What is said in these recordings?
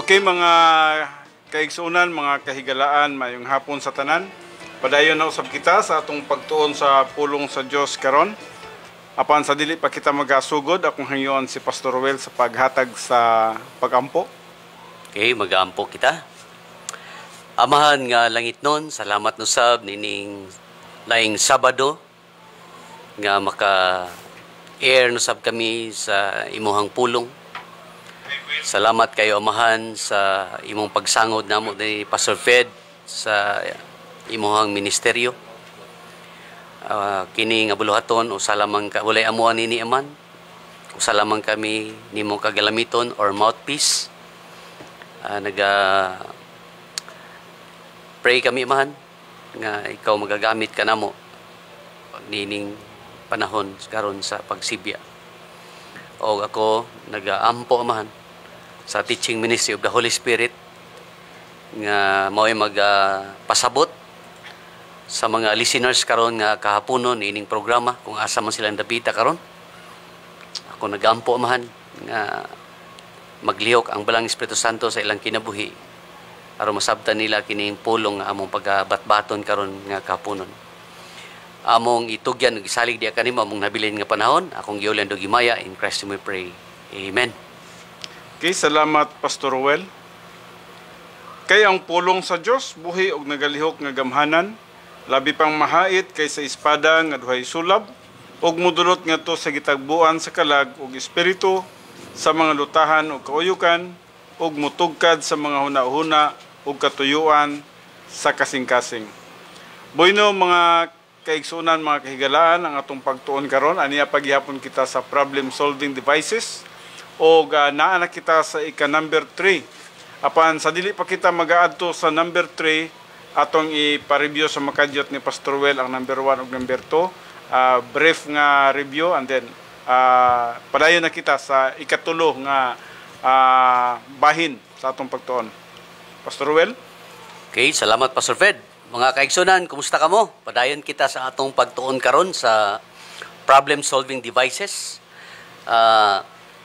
Okay, mga kaigsunan, mga kahigalaan, mayong hapon sa tanan. Padayon na usab kita sa atong pagtuon sa pulong sa Dios karon. Apan sa dili pa kita magasugod, akong hangyoon si Pastor Well sa paghatag sa pagampo. Okay, mag-aampo kita. Amahan nga langit nun, salamat no sab nining laing Sabado nga maka-air no sab kami sa imuhang pulong. Salamat kayo amahan sa imong pagsangod namo ni Pastor Fed sa imuhang ministeryo. Kini nga buluhaton usa lamang ka walay amuan nini aman. Usa lamang kami nimo kagalamiton or mouthpiece. Pray kami amahan nga ikaw magagamit ka namo nining panahon karon sa pagsibya. O ako nagaampo amahan sa teaching ministry of the Holy Spirit nga mao'y magpasabot sa mga listeners karon nga kahaponon ining programa kung asa man silang dapita karon. Ako nagampo amahan nga maglihok ang balang Espiritu Santo sa ilang kinabuhi aron masabtan nila kining pulong nga among pagbatbaton karon nga kahaponon. Among itugyan ug isalig di kanimo among nabilin nga panahon. Akong giulan do gimaya in Christ we pray. Amen. Okay, salamat Pastor Well. Kay ang pulong sa Dios buhi og nagalihok nga gamhanan, labi pang mahait kaysa espada nga duhay sulab, og mudulot ngadto sa gitagbuan sa kalag ug espiritu, sa mga lutahan ug kauyukan, ug mutugkad sa mga hunahuna ug katuyuan sa kasing-kasing. Bueno mga kaigsunan, mga kahigalaan, ang atong pagtuon karon aniya paghihapon kita sa problem solving devices o naa na kita sa number 3. Apan sa dili pa kita mag-aadto sa number 3, atong ipa-review sa makadyot ni Pastor Well ang number 1 ug number 2. Brief nga review and then padayon na kita sa ikatulo nga bahin sa atong pagtuon. Pastor Well? Okay, salamat Pastor Fed. Mga kaigsunan, kumusta ka mo? Padayon kita sa atong pagtuon karon sa problem solving devices.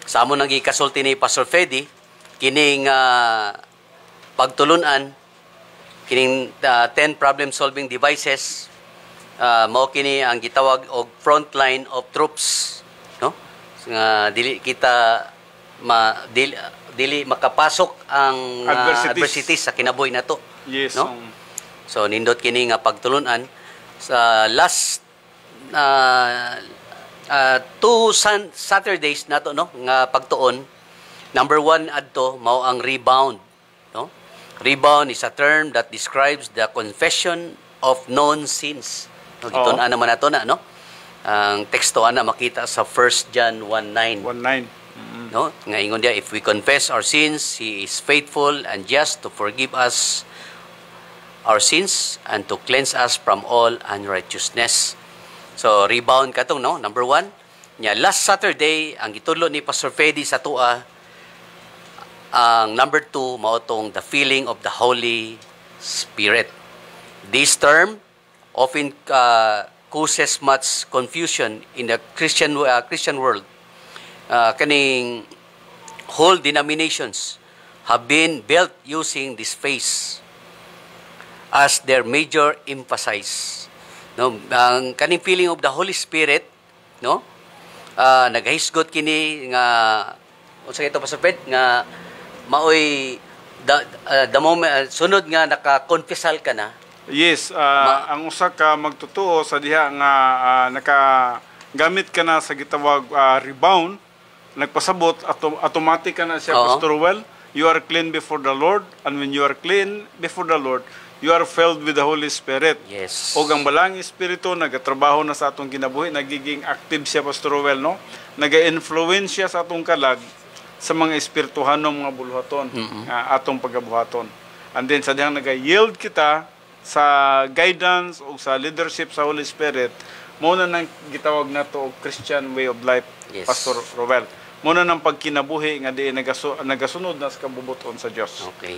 Sa amon nang gikasulti ni Pastor Fedi kining pagtulunan kining 10 problem solving devices mao kini ang gitawag og frontline of troops, no? Nga dili kita dili makapasok ang adversities sa kinabuhi nato. Yes, no? So nindot kini nga pagtulunan sa last 2 Saturdays nato, no, nga pagtuon. Number 1 adto mao ang rebound, no? Rebound is a term that describes the confession of known sins. No, gitun-an naman nato na, no? Ang teksto ana makita sa 1 John 1:9. 1:9. No? Nga ingon dia, if we confess our sins, He is faithful and just to forgive us our sins and to cleanse us from all unrighteousness. So, rebound katong, no? Number 1. Nya, last Saturday, ang gitulo ni Pastor Fedi sa tua, ang number 2, maotong the feeling of the Holy Spirit. This term often causes much confusion in the Christian world. Kaning whole denominations have been built using this phrase as their major emphasis. No, ang kaning feeling of the Holy Spirit, no? Nagahisgot kini nga unsa ito Pastor Fed nga maoy the moment sunod nga naka-confessal ka na. Yes, ang usa ka magtutuo sa diha nga nakagamit ka na sa gitawag rebound, nagpasabot automatic ka na siya. Pastor Well, you are clean before the Lord, and when you are clean before the Lord, you are filled with the Holy Spirit. Yes. O ang balang Espiritu nagatrabaho na sa atong kinabuhi, nagiging active siya, Pastor Well, no? Naga-influence siya sa atong kalag sa mga espirituhanong mga buluhaton, atong pagabuhaton. And then sa dihang naga-yield kita sa guidance o sa leadership sa Holy Spirit, muna nang gitawag nato og Christian way of life. Yes. Pastor Rovel, muna nang pagkinabuhi nga di nagasunod na sa kabubuton sa Dios. Okay.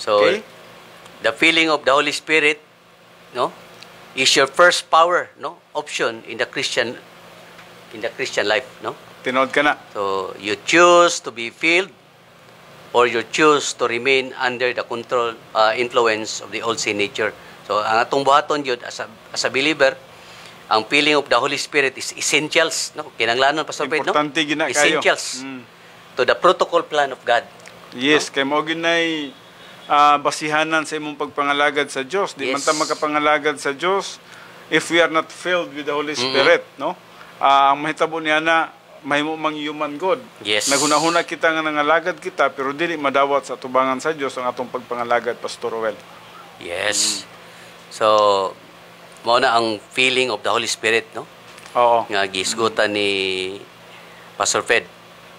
So, okay? The feeling of the Holy Spirit, no, is your first power, no, option in the Christian life, no. Tinod ka na. So you choose to be filled or you choose to remain under the control, influence of the old sin nature. So, ang atong buhaton yun, as a believer, ang feeling of the Holy Spirit is essentials, no? Kinanglanon, Pastor Fred, no? Importante gina kayo. Essentials to the protocol plan of God. Yes, kay mao ginay basihanan sa imong pagpangalagad sa Dios. Di man ta makapangalagad sa Dios if we are not filled with the Holy Spirit, no? Ang mahitabo niya na mahimo mang human God. Yes. Naghunahuna kita nga nangalagad kita pero dili madawat sa tubangan sa Dios ang atong pagpangalagad, Pastor Roel. Yes. So, mao na ang feeling of the Holy Spirit, no? Oo. Nga gisgutan ni Pastor Fred.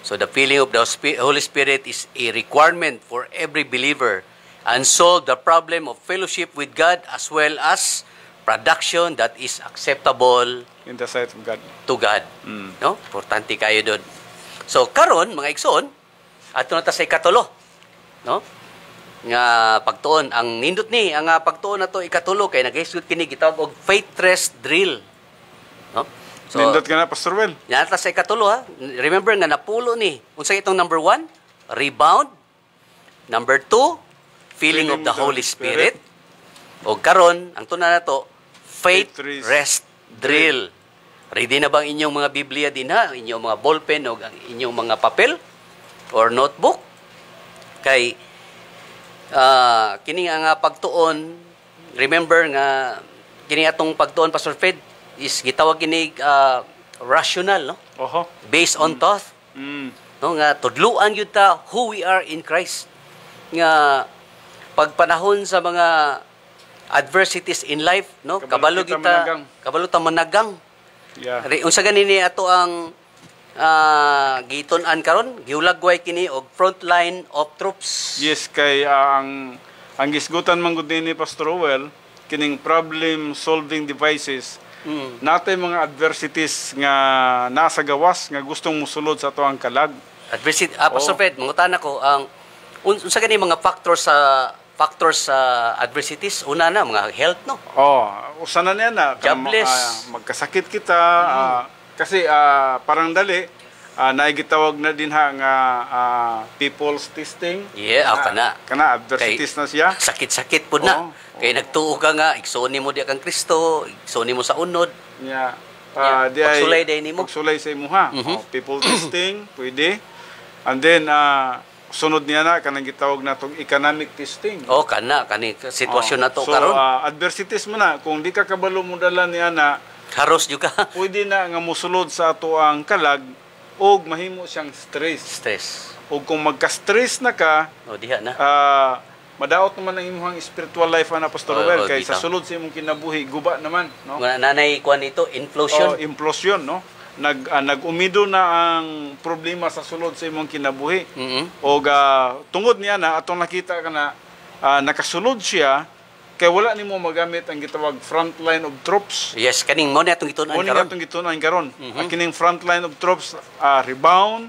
So the feeling of the Holy Spirit is a requirement for every believer and solve the problem of fellowship with God as well as production that is acceptable In the sight of God. to God. No? Importante kayo doon. So karon mga igsoon, ato na ta sa ikatulo. No? Nga pagtuon ang nindot ni ang pagtuon nato ikatulo kay nagahisgot kini gitawag og faith rest drill. No? So, Nindot ka na, Pastor Well. yan sa ikatulo ha. Remember nga napulo ni. Unsa itong number 1? Rebound. Number 2, feeling of the Holy Spirit. O karon, ang tuna na to, faith rest drill. Ready na bang inyong mga Biblia din ha? Inyong mga ballpen o inyong mga papel or notebook? Kay kini nga pagtuon, remember nga kini atong pagtuon, Pastor Fred, is gitawag kini rational, no? Oho. Based on thought. No, nga tudluan gyud ta who we are in Christ. Nga pagpanahon sa mga adversities in life, no? Kabalo ta managang. Yeah. Unsa ganini ato ang gitun-an karon, giulagway kini og front line of troops. Yes, kay ang gisgutan man gud ni Pastor Well, kining problem solving devices. Natay mga adversities nga nasa gawas nga gustong musulod sa ato ang kalag. Adversity, Pastor Fred, mangutan ako ang unsa gani mga factors sa adversities. Una na mga health, no? Usa na niya na Jobless. Magkasakit kita kasi parang dali naigitawag na din ha nga people's testing. Yeah, kana adversities na siya. Sakit-sakit pud na. Kay nagtuo ka nga, igsoon mo di kang Kristo, igsoon mo sa unod. Yeah. Pagsulay day nimo. Pagsulay sa imuha. People testing, pwede. And then sunod niya na kanang gitawag natong economic testing. Kani sitwasyon na to so, karon. Adversities mo na kung di ka kabalo mo dala niya na Haros jud ka. Pwede na nga musulod sa ato ang kalag og mahimo siyang stress. Og kung magka-stress na ka, diha na. Madaot naman ang imong spiritual life na Pastor Robert kay sa sulod sa imong kinabuhi guba naman, no? Nanay kuan ito implosion. Implosion, no? Nag-umido na ang problema sa sulod sa imong kinabuhi. Og tungod niya na atong nakita ka na nakasulod siya kay wala nimo magamit ang gitawag front line of troops. Yes, kaning mo na atong gitun-an karon. Mo na atong gitun-an karon. Kining front line of troops rebound,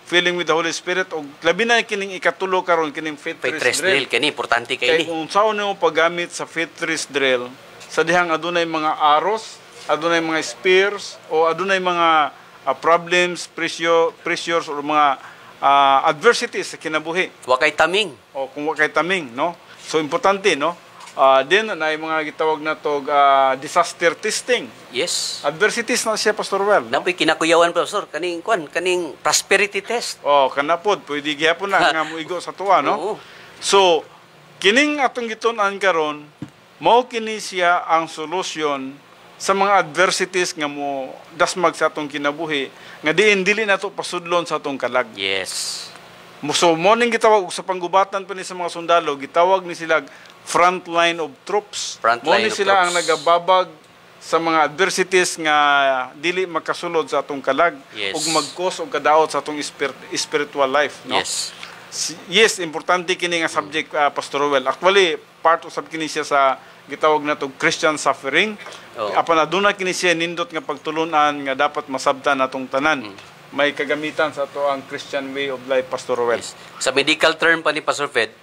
filling with the Holy Spirit, o labi na kining ikatulo karon kining faith rest drill. Kini importante kay ni. Kung saan nimo paggamit sa faith rest drill, sa dihang adunay mga arrows, adunay mga spears, o adunay mga problems, pressures, o mga adversities sa kinabuhi. Wakay taming. O kung wakay taming, no? So importante, no? Then na mga gitawag na to disaster testing. Yes. Adversities na siya, Pastor Well. Napoy kinakuyawan, Pastor, kaning prosperity test. Kanapod pwede gyapon na nga muigo sa tuwa, no? So kining atong gitun-an karon, mao kini siya ang solusyon sa mga adversities nga mo dasmag sa atong kinabuhi nga diin dili nato pasudlon sa atong kalag. Yes. So morning gitawag sa panggubatan pa ni sa mga sundalo, gitawag ni sila front line of troops. Mo ni sila ang nagababag sa mga adversities nga dili makasulod sa atong kalag ug mag-cause og kadaot sa atong spiritual life, no? Yes, importante kini nga subject, Pastor Well. Actually, part usab kini siya sa gitawag nato Christian suffering. Apan aduna kini siya nindot nga pagtulunan nga dapat masabtan natong tanan. May kagamitan sa ato ang Christian way of life, Pastor Well. Sa medical term pa ni Pastor Fred,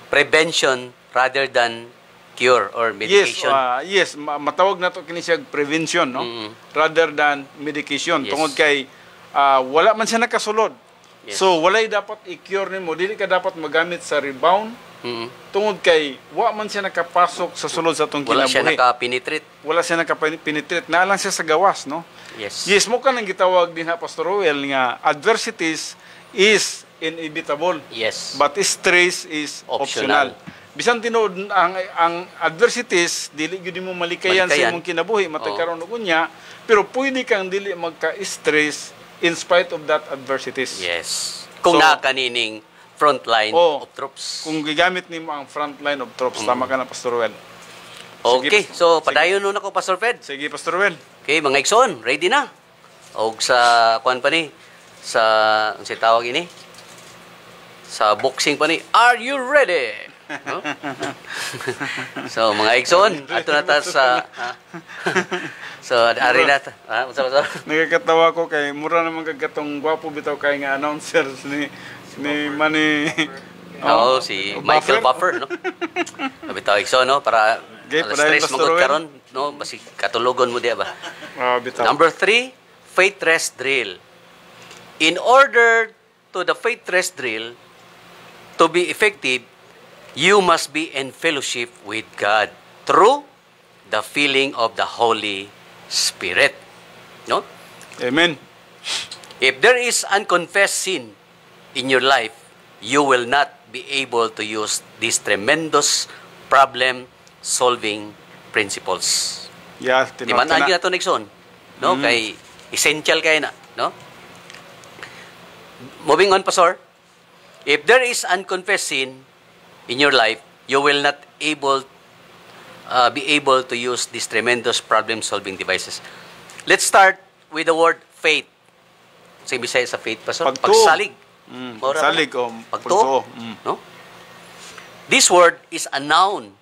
prevention rather than cure or medication. Yes, matawag na to kini siya prevention, no? Rather than medication. Yes. Tungod kay wala man siya nakasulod. Yes. So walay dapat i-cure nimo, dili ka dapat magamit sa rebound Mm-mm. tungod kay wa man siya nakapasok sa sulod sa atong Wala siya kinabuhi. naka-penetrate. Wala siya nakapenetrate, na lang siya sa gawas, no? Yes. Yes, mo ka nang gitawag din ha, Pastor Roel, nga adversities is inevitable, Yes. but stress is optional. Bisan tinuod ang adversities dili gyud mo malikayan sa Malikayan. imong kinabuhi matag Oo. karon og unya, pero pwede kang dili magka-stress in spite of that adversities. Yes. Kung So, nakakanining frontline Oh. of troops. Kung gigamit nimo ang front line of troops, tama ka na, Pastor Roel. Okay, Sige, so padayon nun ako, Pastor Fred. Sige, Pastor Roel. Okay, mga igsoon, ready na. Og sa kuan pa ni, sa ang si tawag ini, sa boxing pa ni, are you ready? No? So mga igsoon, ato na ta sa so ari na ta. Unsa. Nagkakatawa ko kay mura naman kagatong gwapo bitaw kay nga announcers ni Manny. Oo, si Michael Buffer, no? Sabi tayo igsoon, no, para Okay, alas padayon, stress Pastor magod Roel. karon, no, basi katulugon mo diya ba? Bitaw. Number 3, faith rest drill. In order to the faith rest drill to be effective, you must be in fellowship with God through the filling of the Holy Spirit. No? Amen. If there is unconfessed sin in your life, you will not be able to use these tremendous problem-solving principles. Yeah, Di man tinawag ka na na. ito, Nixon? No? Kay essential kayo na. No? Moving on, Pastor. If there is unconfessed sin in your life, you will not be able to use these tremendous problem-solving devices. Let's start with the word faith. Sa Bisaya sa faith, Pastor? Pagtuo. Pagsalig. Mora ba? Salig o Pagtuo. No? This word is a noun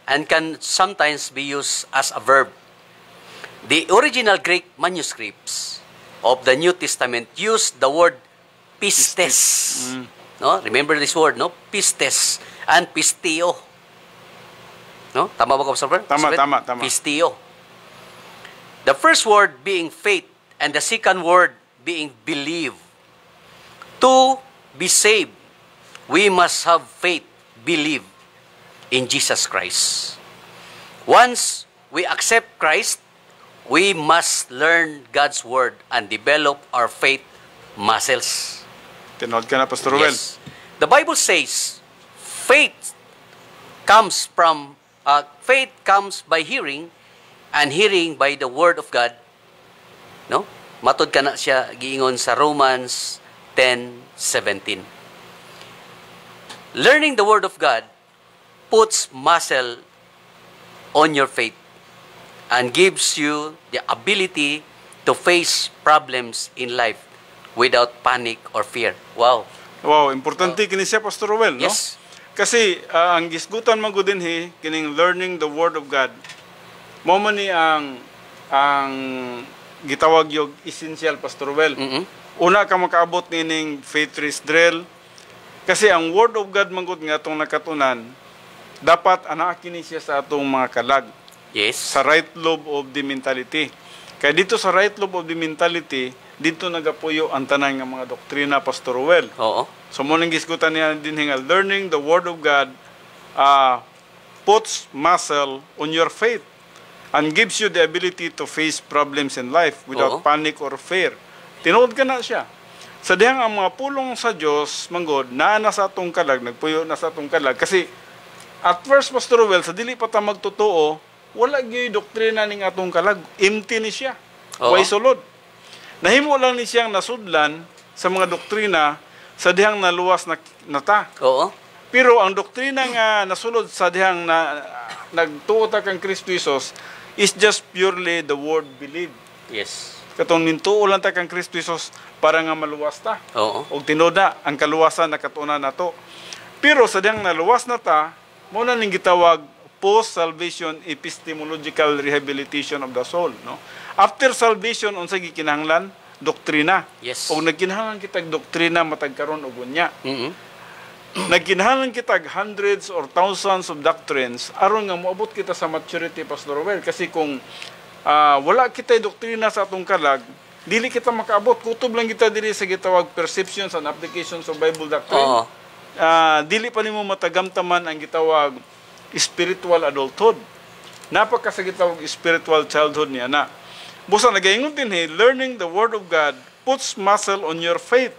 and can sometimes be used as a verb. The original Greek manuscripts of the New Testament use the word pistes. No? Remember this word, no? Pistes and pistio. No? Tama ba ko, Pastor? Tama, tama. Pistio. The first word being faith and the second word being believe. To be saved, we must have faith, believe in Jesus Christ. Once we accept Christ, we must learn God's word and develop our faith muscles. Tinawag ka na, Pastor Roel. Yes. The Bible says faith comes by hearing, and hearing by the word of God. No? Matod ka na siya giingon sa Romans 10:17. Learning the word of God puts muscle on your faith and gives you the ability to face problems in life without panic or fear. Wow. Wow, importante kini siya, Pastor Roel, no? Yes. Kasi ang gisgutan man gud dinhi kining learning the word of God. Mao man ni ang gitawag yung essential, Pastor Roel. Mm-mm. Una ka makaabot nining faith rest drill. Kasi ang word of God man gud nga atong nakatunan, dapat anaa kini siya sa atong mga kalag, Yes. sa right lobe of the mentality. Kaya dito sa right lobe of the mentality, dito nagapuyo ang tanan nga mga doktrina, Pastor Roel. Oo. So mo nang gisgutan niya din nga learning the word of God puts muscle on your faith and gives you the ability to face problems in life without Oo. panic or fear. Tinuod ka na siya. Sa dihang ang mga pulong sa Dios manggod naa na sa atong kalag, nagpuyo na sa atong kalag kasi at first, Pastor Roel, sa dili pa ta magtotoo, wala gyud doktrina ning atong kalag, empty ni siya. Oo. Way sulod. Nahimo lang ni siyang nasudlan sa mga doktrina sa dihang naluwas na nata. Oo. Pero ang doktrina nga nasulod sa dihang nagtuo ta kang Kristo Jesus is just purely the word believe. Yes. Katong nintuo lang ta kang Kristo Jesus para nga maluwas ta. Oo. Og tinuda ang kaluwasan nakatunan nato. Pero sa dihang naluwas na ta, mo na ning gitawag post-salvation epistemological rehabilitation of the soul, no? After salvation unsay gikinahanglan? Doktrina. Yes. O nagkinahanglan kitag doktrina matag karon og unya. Mm-mm. Nagkinahanglan kitag hundreds or thousands of doctrines aron nga moabot kita sa maturity, Pastor Roel. Kasi kung wala kitay doktrina sa atong kalag, dili kita makaabot. Kutob lang kita diri sa gitawag perceptions and applications of Bible doctrine. Oo. Dili pa nimo matagamtaman ang gitawag spiritual adulthood. Napaka sa gitawag spiritual childhood niya na. Busa nagaingon din learning the Word of God puts muscle on your faith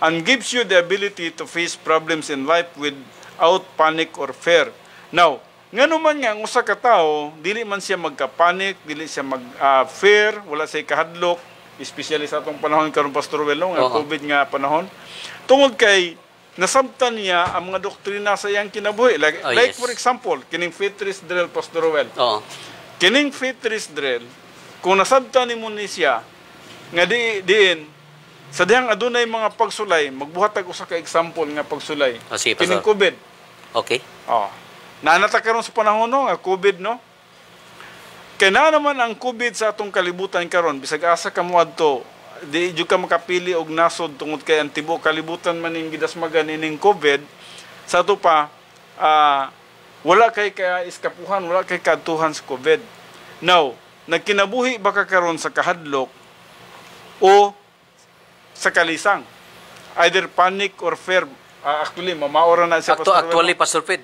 and gives you the ability to face problems in life without panic or fear. Now, ngano man nga ang usa ka tawo, dili man siya magka-panic, dili siya mag-fear, wala siya kahadlok, especially sa atong panahon karon Pastor Welo, nga COVID nga panahon. Tungod kay nasabtan niya ang mga doktrina sa iyang kinabuhi. Like Yes. for example, kining faith rest drill, Pastor Well. Oo. Kining faith rest drill, kung nasabtan ni mo ni siya, nga diin, sa dihang adunay mga pagsulay, magbuhatag usa ka example nga pagsulay. Sige, Kining Pastor. COVID. Okay. Nanata karon sa panahon no, nga COVID no. Kaya na naman ang COVID sa atong kalibutan karon, bisag asa ka mo adto, di jud ka makapili og nasod tungod kay ang tibuok kalibutan man ning gidasmagan ining COVID. Sa ato pa wala kay iskapuhan, wala kay kadtuhan sa COVID. Now, nagkinabuhi ba ka karon sa kahadlok o sa kalisang? Either panic or fear. Actually, mamaora na siya. Actually, Pastor Fred,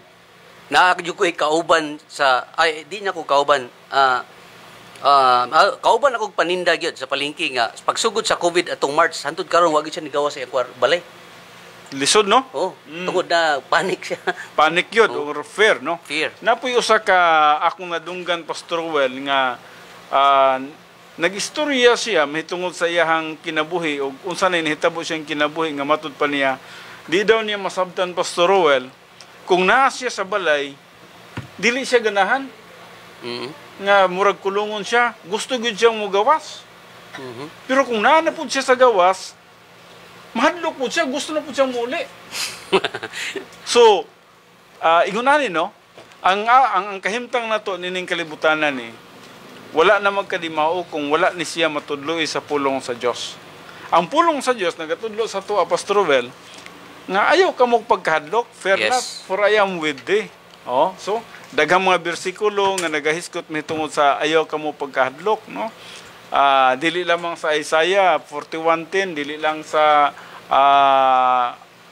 naakadyo ko kauban sa, di na ko kauban, kauban akong paninda gyud sa palengke nga pagsugod sa COVID atong March hantud karon wa gyud siya nigawa sa iyang balay. Lisod no? Tungod na panic siya. Panic yun or fear no? Fear. Napoy usa ka akong nadunggan Pastor Well nga nag-istorya siya mahitungod sa iyahang kinabuhi o unsa na nahitabo siyang kinabuhi nga matud pa niya di daw niya masabtan Pastor Well kung naa siya sa balay dili siya ganahan. Nga murag kulungon siya, gusto gyud siyang mogawas. Pero kung naa na pud siya sa gawas, mahadlok pud siya, gusto na pud siyang muli. So, ingunani no, ang kahimtang nato nining kalibutanan ni wala na magkadimao kung wala ni siya matudloy sa pulong sa Dios. Ang pulong sa Dios nagatudlo sa tuwa Pastor Well, nga ayaw ka mo pagkahadlok, fair not, for I am with thee. So daghang mga bersikulo nga nagahiskot mitungod sa ayaw ka mo pagkahadlok, no? Dili lamang sa Isaiah 41:10, dili lang sa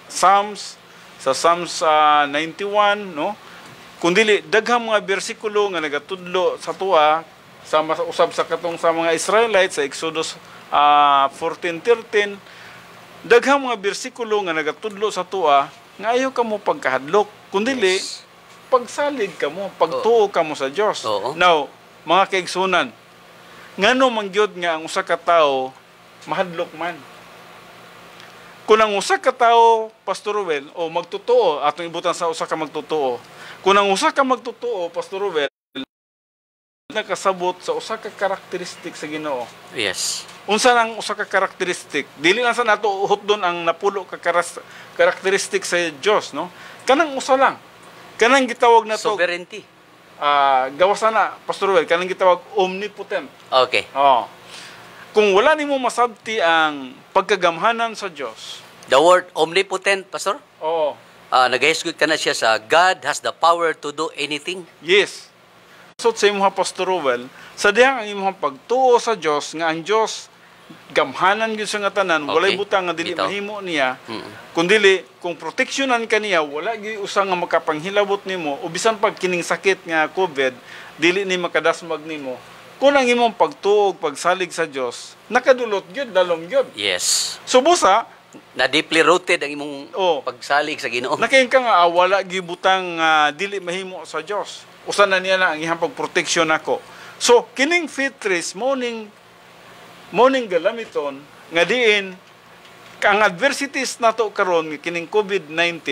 Psalms 91, no? Kundi daghang mga bersikulo nga nagatudlo sa tuwa sama sa usab sa katong sa mga Israelites sa Exodus 14:13, daghang mga bersikulo nga nagatudlo sa tuwa nga ayaw ka mo pagkahadlok, kundi pagsalig ka mo, pagtuo ka mo sa Dios. Now, mga kaigsunan, ngano man gyud nga ang usa ka tawo mahadlok man. Kung ang usa ka tawo, Pastor Ruel, o magtotoo, atong ibutan sa usa ka magtotoo. Kung ang usa ka magtotoo, Pastor Ruel, nakasabot sa usa ka karakteristik sa Ginoo. Yes. Unsa nang usa ka karakteristik? Dili lang sa nato uhot don ang napulo ka karakteristik sa Dios, no? Kanang usa lang. Kanang gitawag na to sovereignty. Gawas na Pastor Well, kanang gitawag omnipotent. Okay. Kung wala nimo masabti ang pagkagamhanan sa Dios. The word omnipotent, Pastor? Nagahisgot ka na siya sa God has the power to do anything. Yes. So sa imong Pastor Well, sa dihang ang imong pagtuo sa Dios nga ang Dios gamhanan gyud sa nga tanan, walay butang nga dili mahimo niya. Kundi kung proteksyonan kaniya, wala gyud usa nga makapanghilabot nimo o bisan pag kining sakit nga COVID, dili ni makadasmag nimo. Kung ang imong pagtuo pagsalig sa Dios, nakadulot gyud dalom gyud. Yes. So busa na deeply rooted ang imong pagsalig sa Ginoo. Nakain ka nga wala gyud butang dili mahimo sa Dios. Usa na niya lang ang iyang pagproteksyon nako. So kining fitris morning galamiton nga diin ang adversities nato karon kining COVID-19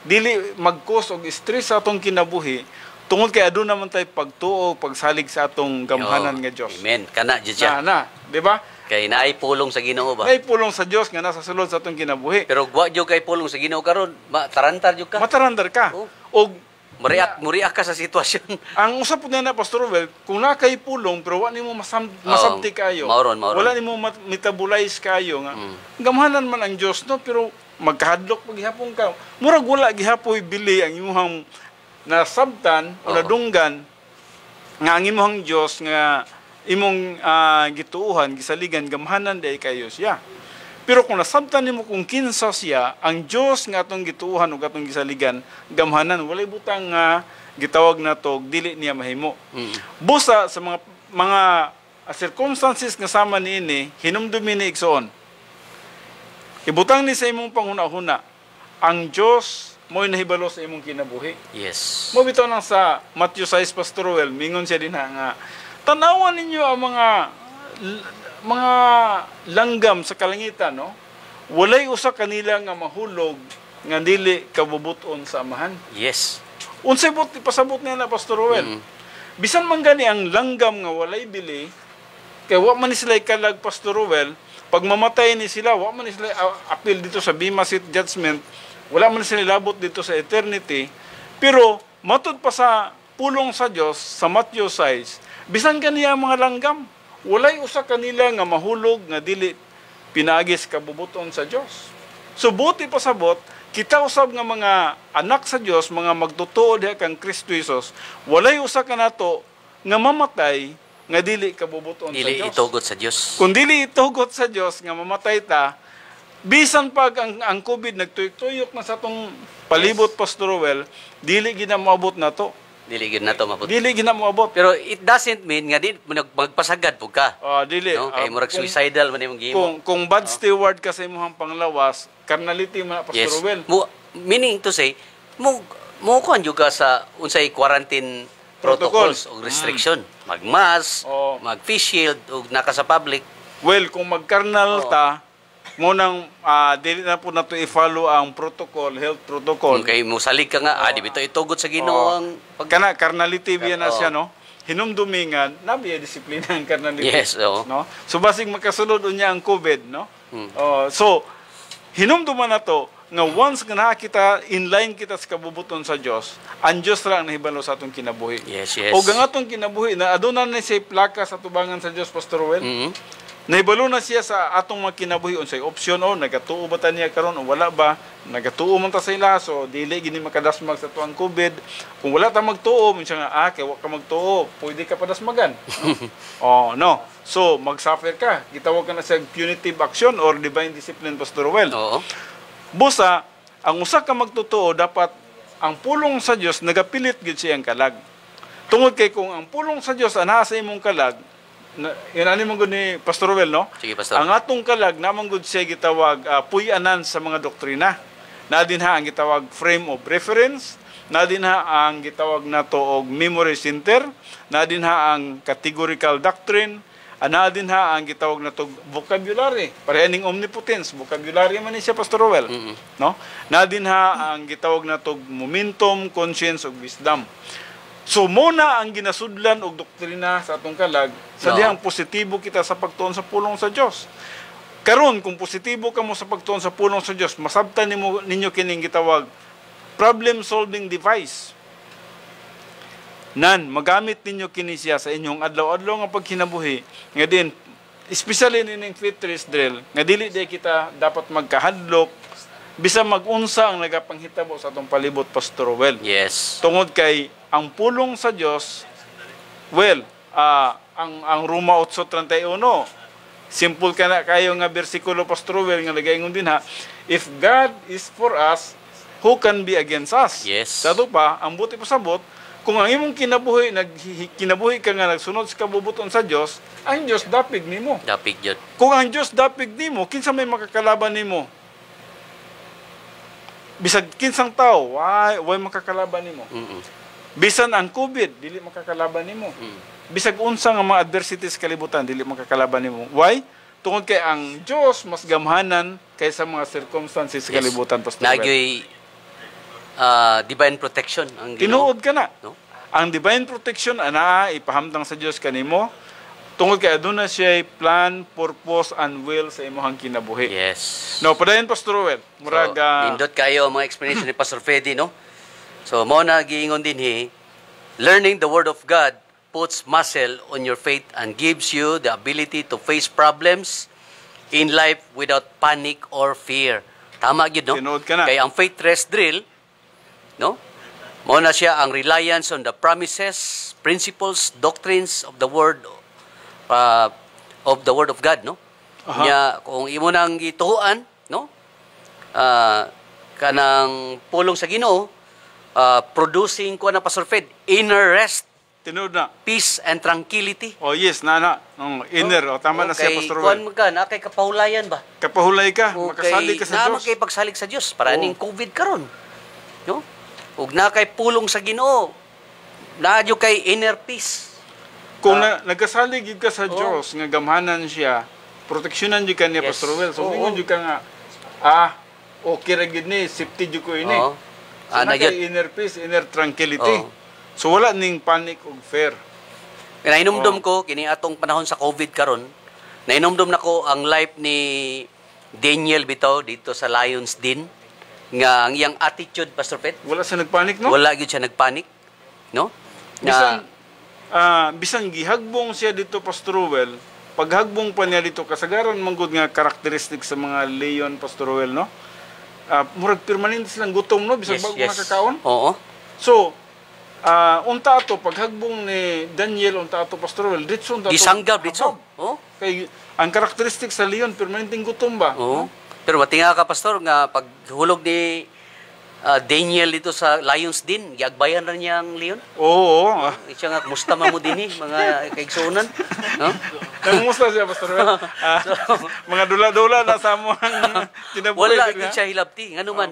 dili mag-cause og stress sa atong kinabuhi tungod kay aduna man tay pagtuo pagsalig sa atong gamhanan nga Dios. Amen. Kana jud siya. Di ba? Kay naay pulong sa Ginoo ba? Naay pulong sa Dios nga nasa sulod sa atong kinabuhi. Pero wa jud kay pulong sa Ginoo karon, tarantar jud ka. Matarandar ka. Og Muriak ka sa sitwasyon. Ang usap po na Pastor Well, kung na kay pulong pero wala nimo masabti kayo. Mauron. Wala nimo metabolize kayo nga. Gamhanan man ang Dios no pero magkahadlok paghapon ka. Murag wala gihapoy bili ang imong nasabtan o nadunggan nga ang imong Dios nga imong gituuhan, gisaligan, gamhanan day kayo siya. Pero kung nasabtan nimo kung kinsa siya, ang Dios nga atong gituuhan ug atong gisaligan, gamhanan, walay butang nga gitawag nato dili niya mahimo. Busa sa mga circumstances nga sama niini, hinumdumi ni igsoon. Ibutang ni sa imong panghuna-huna, ang Dios mo'y nahibalo sa imong kinabuhi. Yes. Mo bitaw nang sa Matthew 6 Pastor Well, mingon siya din nga tanawan ninyo ang mga langgam sa kalangitan, no? Walay usa kanila nga mahulog nga dili kabubuton sa amahan. Yes. Unsay pasabot niya na Pastor Well? Bisan man gani ang langgam nga walay bili, kay wa man ni sila kalag Pastor Well, pag mamatay ni sila, wa man ni sila appeal dito sa Bema Seat Judgment, wala man sila labot dito sa eternity. Pero matud pa sa pulong sa Dios sa Matthew 6, bisan kaniya mga langgam, walay usa kanila nga mahulog nga dili pinagis kabubuton sa Dios. So buti pasabot, kita usab nga mga anak sa Dios, mga magtutuo diha kang Kristo Jesus, walay usa kanato nga mamatay nga dili kabubuton sa Dios. Dili itugot sa Dios. Kung dili itugot sa Dios nga mamatay ta, bisan pag ang COVID nagtuyok-tuyok na sa atong palibot, Pastor Well, dili gina moabot na to. Dili gid nato mabot. Dili gina moabot. Pero it doesn't mean nga di magpasagad pug ka. Dili. No, kay murag suicidal man imong gihimo. Kung bad steward ka sa imong panglawas, carnality man Pastor Yes. Well. Meaning to say, mo kuan juga sa unsay quarantine protocols o restriction. Mag-mask, mag-face shield ug naka sa public. Well, kung mag-carnal ta, mo nang dili na po nato i-follow ang protocol, health protocol. Okay, mo salig ka nga, di bitaw itugot sa Ginoo ang kana carnality biya na siya, no? Hinumdumingan, nabiya disiplina ang carnality. Yes, no? So basig makasulod unya ang COVID, no? So hinumduman na to nga once nga nakita inline kita sa kabubuton sa Dios, ang Dios ra ang nahibalo sa atong kinabuhi. Yes, yes. O ang atong kinabuhi na aduna na siya plaka sa tubangan sa Dios, Pastor Well. Nahibalo na siya sa atong mga kinabuhi unsay option o nagatuo ba ta niya karon o wala ba, nagatuo man ta sa ila, so dili gini makadasmag sa tuang COVID. Kung wala ta magtuo, minsan nga kay wa ka magtuo, pwede ka padasmagan. No. So magsuffer ka, gitawag ka na sa punitive action or divine discipline, Pastor Well. Oo. Busa, ang usa ka magtutuo dapat ang pulong sa Dios nagapilit gid siyang kalag. Tungod kay kung ang pulong sa Dios ana sa imong kalag, inani man gud ni Pastor Well, no? Sige, Pastor. Ang atong kalag naman gud siya gitawag puy-anan sa mga doktrina. Na dinha ang gitawag frame of reference, na dinha ang gitawag nato og memory center, na dinha ang categorical doctrine, na dinha ang gitawag nato vocabulary. Pareha ning omnipotence, vocabulary man ni siya, Pastor Well, no? Na dinha ang gitawag nato momentum, conscience ug wisdom. So muna ang ginasudlan og doktrina sa atong kalag sa dihang positibo kita sa pagtuon sa pulong sa Dios. Karon kung positibo ka mo sa pagtuon sa pulong sa Dios, masabtan ninyo kining gitawag problem solving device. Magamit ninyo kini siya sa inyong adlaw-adlaw nga pagkinabuhi. Nga din especially nining faith trace drill, nga dili di kita dapat magkahadlok bisa mag-unsa ang nagapanghitabo sa atong palibot, Pastor Well. Yes. Tungod kay ang pulong sa Dios, well, ang Roma 8:31, simple ka na kayo nga bersikulo, Pastor Well, nga lagaingon din ha, if God is for us, who can be against us? Yes. Sa ito pa, ang buti pasabot, kung ang imong kinabuhi, kinabuhi ka nga nagsunod sa kabubuton sa Dios, ang Dios dapig nimo. Dapig jud. Kung ang Dios dapig nimo, kinsa may makakalaban nimo? Bisag kinsang tao, why makakalaban nimo? Bisan ang COVID, dili makakalaban nimo. Bisag unsa nga mga adversities kalibutan, dili makakalaban nimo. Why? Tungod kay ang Dios mas gamhanan kaysa mga circumstances kalibutan, Pastor. Nagyoy divine protection ang tinuod ka na. No? Ang divine protection ana ipahamtang sa Dios kanimo. Tungod kay aduna siya plan, purpose and will sa imong kinabuhi. Yes. No, padayon, Pastor Well. Murag nindot kayo ang mga explanation ni Pastor Freddy, no? So mo na giingon din learning the word of God puts muscle on your faith and gives you the ability to face problems in life without panic or fear. Tama gyud, no? Tinuod ka na. Kaya ang faith rest drill, no? Mo na siya ang reliance on the promises, principles, doctrines of the word of the Word of God, no? Aha. Nya kung imo nang gituhuan, no? Kanang pulong sa Ginoo, producing ko na Pastor Fred, inner rest, Tinood na. peace and tranquility. Oh yes, nana. Inner. O, tama na siya, Pastor Ruel. Kuan ka, na kay kapahulayan ba? Kapahulay ka, makasalig ka sa Diyos. Na kay pagsalig sa Dios para Oo. ning COVID karon. No? Ug na kay pulong sa Ginoo. Naadyo kay inner peace. Kung nagasalig yun ka sa Oo. Diyos, nga gamhanan siya, proteksyonan yun ka niya, Yes. Pastor Ruel. So, Oo. mingon yun ka nga, okay ra gid ni, safety yun ko ini. Oo. So, Na na kay inner peace, inner tranquility. Oo. So, wala ning panic o fear. Nainumdum ko kini atong panahon sa COVID karon. Nainumdum nako ang life ni Daniel bitaw dito sa Lions Den nga ang iyang attitude, Pastor Pet. Wala siya nagpanic, no? Wala gyud siya nagpanik, no? Bisan, bisan gihagbong siya dito, Pastor Ruel, paghagbong pa niya dito, kasagaran manggod nga karakteristik sa mga leon, Pastor Ruel, no? Murag permanente silang gutom, no? Bisan bago nakakaon. Oo. So, unta ato paghagbong ni Daniel, unta ato Pastor Ruel, ditso unta ato. Gisanggab dito. Oo. Kay ang karakteristik sa leon permanenteng gutom ba? Oo. Pero matinga ka, Pastor, nga paghulog ni Daniel dito sa Lions Den, giagbayan ra niya ang leon. Oo. Siya nga, musta man mo dinhi, mga kaigsunan. No? Nangumusta siya, Pastor Ruel? Mga dula-dula na sa mo ang kinabuhi. Wala gyud siya hilabti. Ngano man,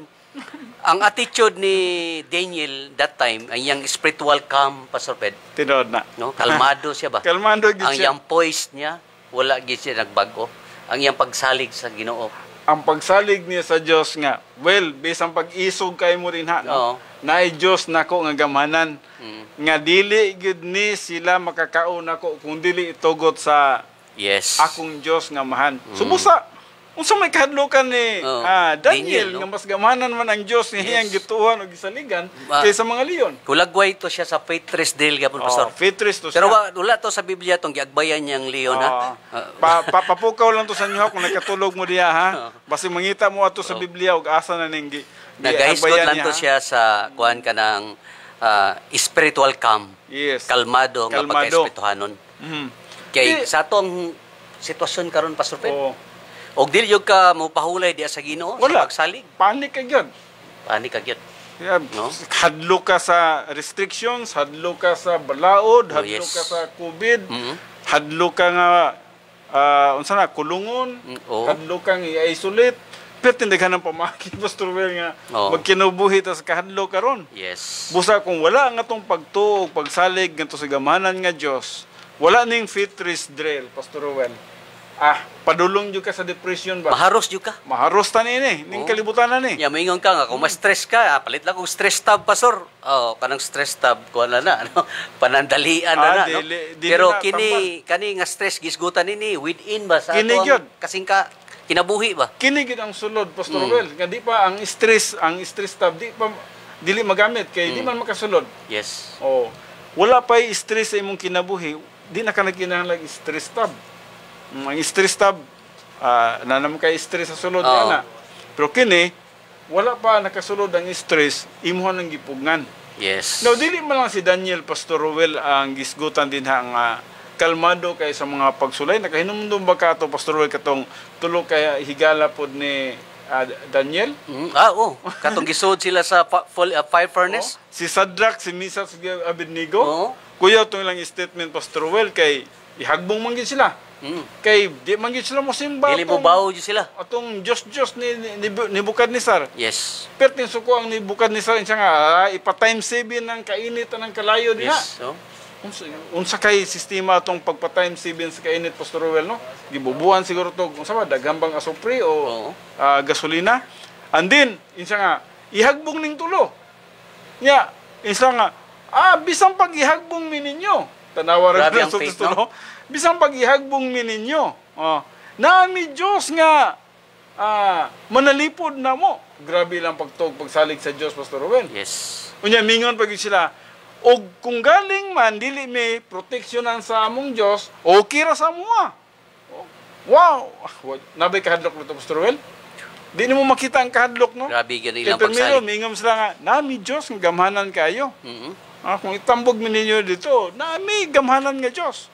ang attitude ni Daniel that time, ang iyang spiritual calm, Pastor Ped, Tinood na. no? Kalmado siya ba? Kalmando gid Ang siya. iyang poise niya, wala gyud siya nagbago. Ang iyang pagsalig sa Ginoo. Ang pagsalig niya sa Dios nga, well, bisang pag-isog kay mo rin ha, no? Oo. Naay Dios nako nga gamhanan. Mm. Nga dili gid ni sila makakaon nako kung dili itugot sa Yes. akong Dios nga mahan. Subusa. Unsa may kahadlokan ni Oo. Daniel, Daniel, no? nga mas gamanan man ang Dios niya Yes. ang gituhan o gisaligan Ma- kaysa mga leon. Kulagway to siya sa faithless deal gapon, Pastor. Fitris to Pero siya. wala to sa Biblia tong giagbayan niyang leon, ha? Papukaw lang to sa inyo ha, kung nakatulog mo diya ha. Basi mangita mo ato sa Biblia ug asa na ning Nagahisgot giagbayan lang to niya, ha? siya sa kuan ka ng spiritual calm. Yes. Kalmado nga Kalmado. pagka-espirituhanon. Mhm. Kay Eh, sa atong sitwasyon karon, Pastor Ped, Oo. og dili yung ka mo pahulay diya sa Ginoo, Wala. sa pagsalig. Panik ka gyud. Pani ka gyud. Yeah, No? hadlo ka sa restrictions, hadlo ka sa balaod, Oh, hadlo yes. ka sa COVID, Mhm. hadlo ka nga unsa na kulungon, Oo. hadlo kang i-isolate. Pero tindagan ng pamaki, Pastor Well, nga Oo. magkinubuhi tas kahadlo karon. Yes. Busa kung wala nga tong pagtuog, pagsalig ngadto sa gamanan nga Dios, wala ning fitris drill, Pastor Well. Padulong jud ka sa depression ba? Maharos jud ka. Maharos ta ni ning Oo. kalibutan na ni. Ya moingon ka nga kung ma-stress ka, palit lang kung stress tab, Pastor. Oh, kanang stress tab ko na ano, panandalian na no. dili Pero na, kani nga stress gisgutan nini within ba sa Kini ato gyud. kasing ka kinabuhi ba? Kini gid ang sulod, Pastor Well, nga di pa ang stress tab dili magamit kay di man makasulod. Yes. Oh, wala pa stress sa imong kinabuhi, di na ka nagkinahanglan stress tab. Ang stress tab, nanam kay stress sa sulod Oo. na. Pero kini, wala pa nakasulod ang stress, imuhan ang gipugngan. Yes. Now, dili man lang si Daniel, Pastor Ruel, ang gisgutan din ang kalmado kay sa mga pagsulay. Nakahinumdum ba ka ito, Pastor Ruel, katong tulo kay higala pod ni Daniel? Oh. Katong gisod sila sa fire furnace. Si Sadrak, si Misas, si Abednego. Oo. Kuya, itong ilang statement, Pastor Ruel, kay ihagbong man gid sila. Kay di man gid sila mosimba. Dili mo bawo jud sila. Atong Diyos ni Bukadnesar. Yes. Pero tinsuko ang ni Bukadnesar siya nga ipa-time 7 ng kainit ng kalayo diha. Yes. Oh. Unsa kay sistema atong pagpa-time 7 sa kainit, Pastor Ruel, no? Gibubuan siguro to unsa ba dagambang asupre o Oo. gasolina. And then insa nga ihagbong ning tulo. Nya, insa nga bisang pag ihagbong mi ninyo. Tanawa ra Grabe sa ang faith, tulo. Bisang pag ihagbong mi ninyo. Nami Dios nga manalipod na mo. Grabe lang pagsalig sa Dios, Pastor Ruel. Yes. Unya mingon pag sila, og kung galing man dili may proteksyonan sa among Dios, okay ra sa amoa. Wow, nabay kahadlok nito, Pastor Ruel. Di nimo makita ang kahadlok, no? Grabe gyud Kaya ilang primero, pagsalig. mingom sila nga, nami Dios nga gamhanan kayo. Mhm. Kung itambog mi ninyo dito, nami gamhanan nga Dios.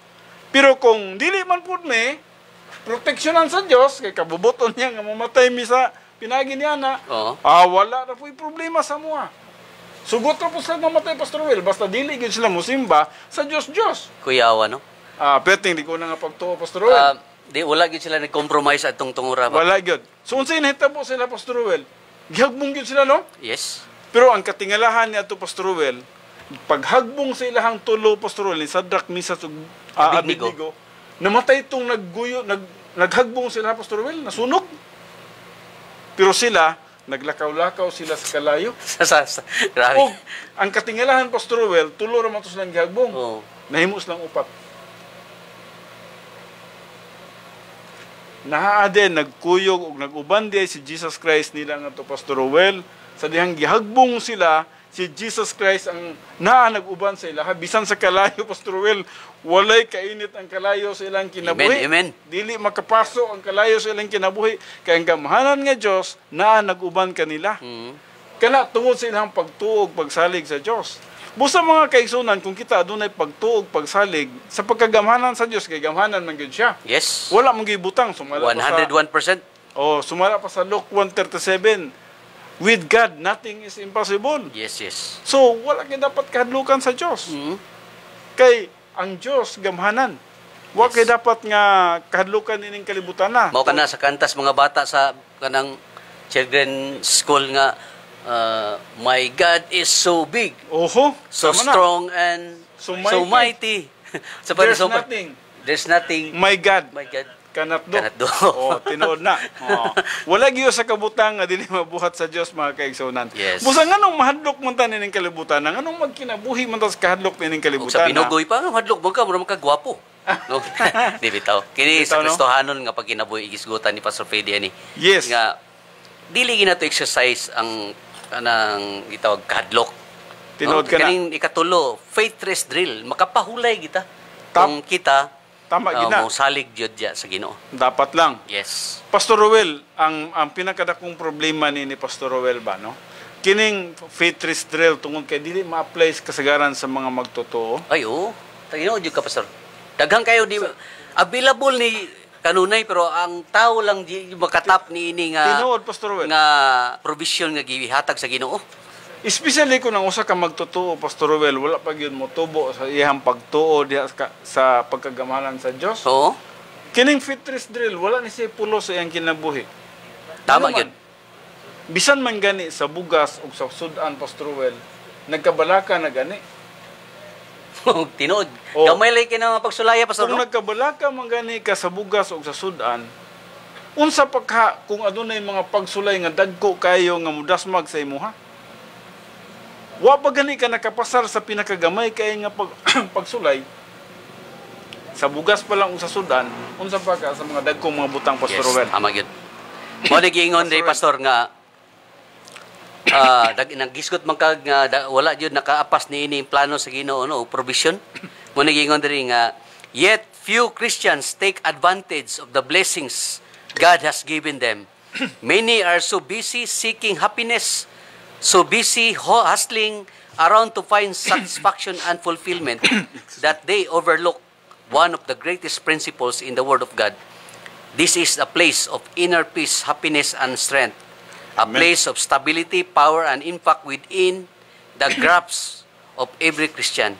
Pero kung dili man pud mi proteksyonan sa Dios kay kabubuton niya nga mamatay mi sa pinagi niya na. Oo. Wala na po'y problema sa mua. Sugot na po sila mamatay, Pastor Will. Basta dili gyud sila musimba sa Dios. Kuyawa, no? Perting di ko na nga pagtuo, Pastor Will. Di wala gyud sila nag-compromise atong tungura ba? Wala gyud. So unsay nahitabo sila, Pastor Will? Gihagbong gyud sila, no? Yes. Pero ang katingalahan ni ato, Pastor Will, paghagbong sa ilahang tulo, Pastor Will, ni Sadrak, Misas ug Abednego, namatay itong naghagbong sila, Pastor Will, nasunog. Pero sila, naglakaw-lakaw sila sa kalayo. Grabe. O, ang katingalahan, Pastor Well, tulo raman to silang gihagbong. Oo. Nahimo silang upat. Naa din, nagkuyog o nag-uban di si Jesus Christ nila nga to, Pastor Well. Sa dihang gihagbong sila, si Jesus Christ ang nag-uban sa ilaha. Bisan sa kalayo, Pastor Well, walay kainit ang kalayo sa ilang kinabuhi. Amen, amen. Dili makapaso ang kalayo sa ilang kinabuhi. Kaya ang gamahanan nga Diyos, nag-uban kanila. Kana tungod sa ilang pagtuog, pagsalig sa Diyos. Busa mga kaigsunan, kung kita adunay pagtuog, pagsalig, sa pagkagamahanan sa Diyos, kay gamahanan man gyud siya. Yes. Wala mong gibutang. 101%. Sumala pa sa Luke 1:37. With God, nothing is impossible. Yes, yes. So, wala kayo dapat kahadlukan sa Diyos. Kay, ang Diyos, gamhanan. Wala kayo dapat nga kahadlukan ining kalibutan na. Mao ka na sa kantas mga bata sa kanang children school nga, my God is so big, Oho, so tama na. strong, and So so mighty. So, There's nothing. There's nothing. My God, My God. cannot do. Cannot do. Tinuod na. Wala giyo sa kabutang nga dili mabuhat sa Dios, mga kaigsunan. Yes. Busa nganong mahadlok man ta nining kalibutan, nganong magkinabuhi man ta sa kahadlok nining Kung kalibutan. sa pinugoy pa, hadlok mo ka, mura ka gwapo. No? Di bitaw. Kini Bitaw, sa no? Kristohanon nga pag kinabuhi igisgutan ni Pastor Fede ani. Yes. Nga dili gina to exercise ang kanang gitawag kahadlok. Tinuod ka na. Kaning ikatulo, faith rest drill, makapahulay kita. Kung kita Tama gina. mo salig jud diya sa Ginoo. Dapat lang. Yes. Pastor Roel, ang pinakadakong problema ni Pastor Roel ba, no? Kining faith rest drill tungod kay dili ma-apply kasagaran sa mga magtotoo. Ay oo. Ginoo jud ka Pastor. Daghang kayo di available ni kanunay pero ang tao lang di makatap ni ini nga Tinuod, Pastor Roel. nga provision nga gihatag sa Ginoo. Especially kung ang usa ka magtotoo, Pastor Roel, wala pa gyud mo tubo sa iyang pagtuo diha sa pagkagamahalan sa Dios. Oo. Kining faith rest drill, wala ni siya pulo sa iyang kinabuhi. Tama Ano gyud. man? Bisan man gani sa bugas o sa sudan, Pastor Roel, nagkabalaka na gani. Tinuod. Oo. Gamay lay kina mga pagsulaya Pastor. Kung No? nagkabalaka man gani ka sa bugas o sa sudan, unsa pagka kung adunay mga pagsulay nga dagko kayo nga mudasmag sa imuha? Wa pa gani ka nakapasar sa pinakagamay kay nga pagsulay sa bugas pa lang o sa sudan, unsa pa ka sa mga dagkong mga butang, Pastor Roel? Tama gyud. Mo nagiingon di Pastor nga naggisgot man kag nga wala jud nakaapas ni ini plano sa Ginoo no provision. Mo nagiingon diri nga yet few Christians take advantage of the blessings God has given them. Many are so busy seeking happiness, so busy hustling around to find satisfaction and fulfillment that they overlook one of the greatest principles in the Word of God. This is a place of inner peace, happiness, and strength. A Amen. place of stability, power, and impact within the grasp of every Christian.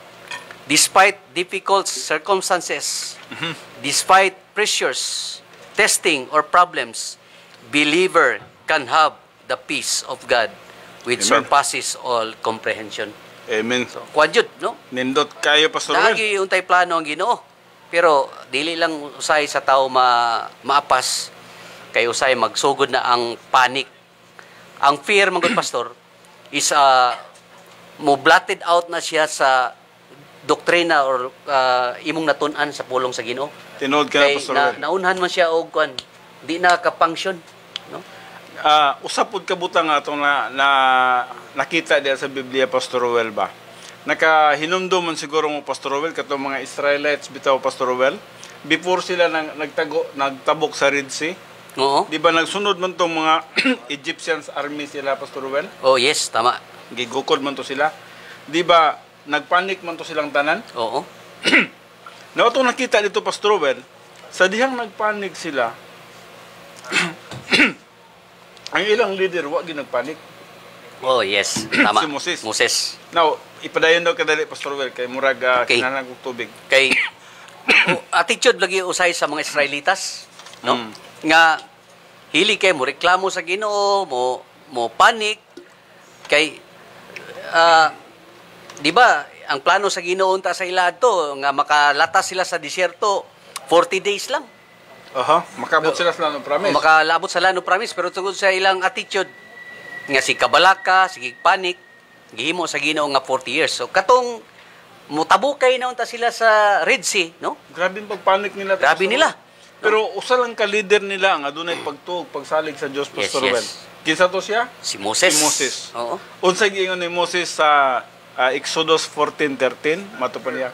Despite difficult circumstances, despite pressures, testing, or problems, believer can have the peace of God which Amen. surpasses all comprehension. Amen. Kuwan jud, no? Nindot kayo, Pastor Roel. Lagi untay plano ang Ginoo. Pero dili lang usay sa tao maapas kay usay magsugod na ang panic. Ang fear man gud Pastor is mo blotted out na siya sa doktrina or imong natun-an sa pulong sa Ginoo. Tinood ka na, Kay Pastor Roel. naunhan man siya og kuan di na ka-function, no? Usapod kabutang nga itong nakita diya sa Biblia, Pastor Roel ba? Nakahinumdo man siguro mo, Pastor Roel, katong mga Israelites bitaw, Pastor Roel, before sila nagtabok sa Red Sea. Oo. Di ba nagsunod man tong mga Egyptians army sila, Pastor Roel? Oh, yes, tama. Gigukod man to sila. Di ba nagpanik man to silang tanan? Oo. Na itong nakita dito, Pastor Well, sa dihang nagpanik sila, ang ilang leader, wag ginagpanik. Oh, yes. Tama. Si Moses. Moses. Now, ipadayon daw kadali, Pastor Well, kay murag Okay. kinahanglan og tubig. Kay attitude lagi usay sa mga Israelitas, no? Nga hili kay mo reklamo sa Ginoo, mo panic kay di ba ang plano sa Ginoo unta sa ila adto nga makalatas sila sa disyerto 40 days lang. Makabot sila sa lanong promise. Makalabot sa lano promise pero tungod sa ilang attitude nga si kabalaka, sige panic, gihimo sa Ginoo nga 40 years. So katong mutabukay na unta sila sa Red Sea, no? Grabe yung pagpanik nila. Grabe Pastor nila. Well. Pero usa lang ka leader nila ang adunay pagtuog, pagsalig sa Dios, Pastor Well. Kinsa to siya? Si Moses. Si Moses. Oo. Unsay giingon ni Moses sa Exodus 14:13, mato pa niya.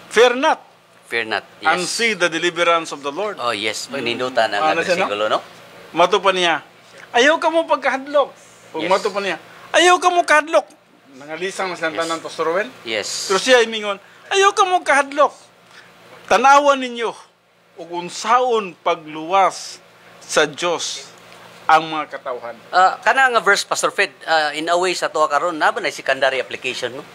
Fear not Fear not. and Yes. see the deliverance of the Lord. Oh, yes. Panindutan ang Ano siya, no? versikulo, no? Mato pa niya. Ayaw ka mo pagkahadlok. Ug Yes. mato pa niya. Ayaw ka mo kahadlok. Nangalisang na silang tanan, Pastor Well. Yes. Pero siya imingon, ayaw ka mo kahadlok. Tanawan ninyo ug unsaon pagluwas sa Dios ang mga katawhan. Kana nga verse, Pastor Fred, in a way sa tuwa karon na ba na secondary application, no?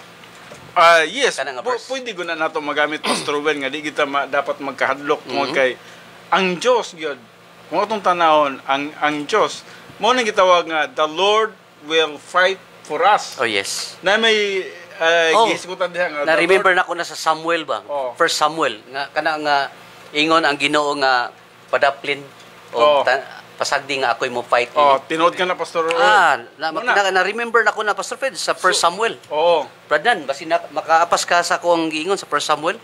Yes, Kana nga verse. pwede ko na nato magamit, Pastor Well, nga di kita dapat magkahadlok mo kay ang Dios gyud. Mo atong tanawon ang Dios mo nang gitawag nga the Lord will fight for us. Oh, yes. Na may Oh, gisgutan diha nga. Na-remember na ko na sa Samuel ba? Oh. First Samuel. Nga, kana nga, ingon ang Ginoo nga padaplin Oh. o pasagdi nga ako'y mo fight. Tinood ka na, Pastor. Na-remember na ko na, Pastor Fred, sa First Samuel. Oo. Bradan, basi makaapas ka sa akong giingon sa First Samuel.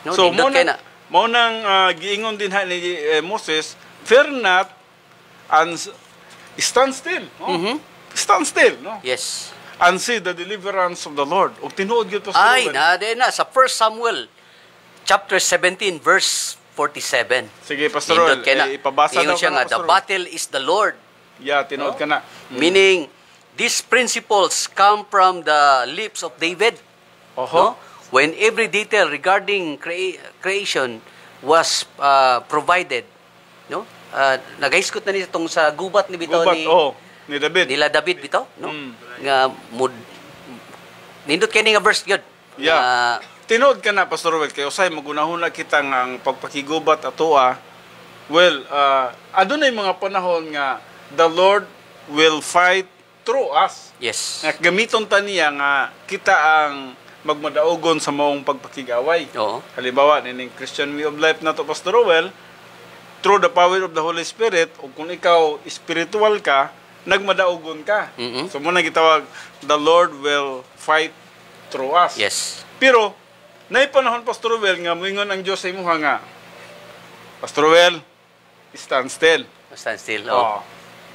No, So, nindot kay na. mo nang giingon din ha ni Moses, fear not and stand still. No? Stand still, no? Yes. And see the deliverance of the Lord. O tinuod gyud, Pastor. Ay, na sa 1 Samuel chapter 17 verse 47. Sige, Pastor. Nindot kay na. Ipabasa daw Ingon siya ka na, nga, the Pastor. battle is the Lord. Yeah, tinuod ka na. Meaning, these principles come from the lips of David. No? When every detail regarding creation was provided. No? Nagaiskot na niya itong sa gubat ni bitaw Gubat, ni David. nila David bitaw. No? Nga, nindot kay ni nga verse yun. Yeah. Tinood ka na, Pastor Well, kay usay magunahon na kita nga ang pagpakigubat atoa. Well, adunay mga panahon nga the Lord will fight through us. Yes. Nga gamiton ta niya nga kita ang magmadaogon sa maong pagpakigaway. Oo. Halimbawa, nining Christian way of life na to, Pastor Well, through the power of the Holy Spirit, o kung ikaw spiritual ka, nagmadaogon ka. So muna gitawag, the Lord will fight through us. Yes. Pero, naay panahon, Pastor Well, nga moingon ang Diyos sa imuha nga, Pastor Well, stand still. Stand still.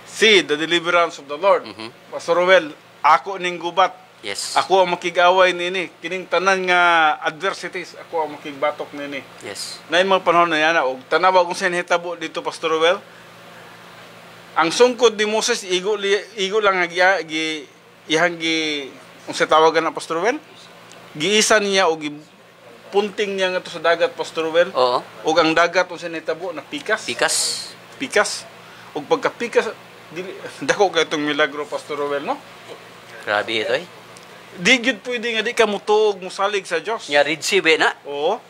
See the deliverance of the Lord. Pastor Well, ako ning gubat. Yes. Ako ang makigaway nini. Kining tanan nga adversities, ako ang makigbatok nini. Yes. Naay mga panahon na yan, og tanawa kung saan hitabo dito, Pastor Well. Ang sungkod ni Moses, igo lang nga kung sa tawagan na, Pastor Well, giisan niya o punting niya nga to sa dagat, Pastor Well. Oo. O ang dagat kung saan hitabo, na pikas. Pikas. O pagkapikas, dako kayo itong milagro, Pastor Well, no? Grabe ito eh. Di gid pwede nga di ka mutuog, musalig sa Diyos. Nga Red Sea ba na? Oo.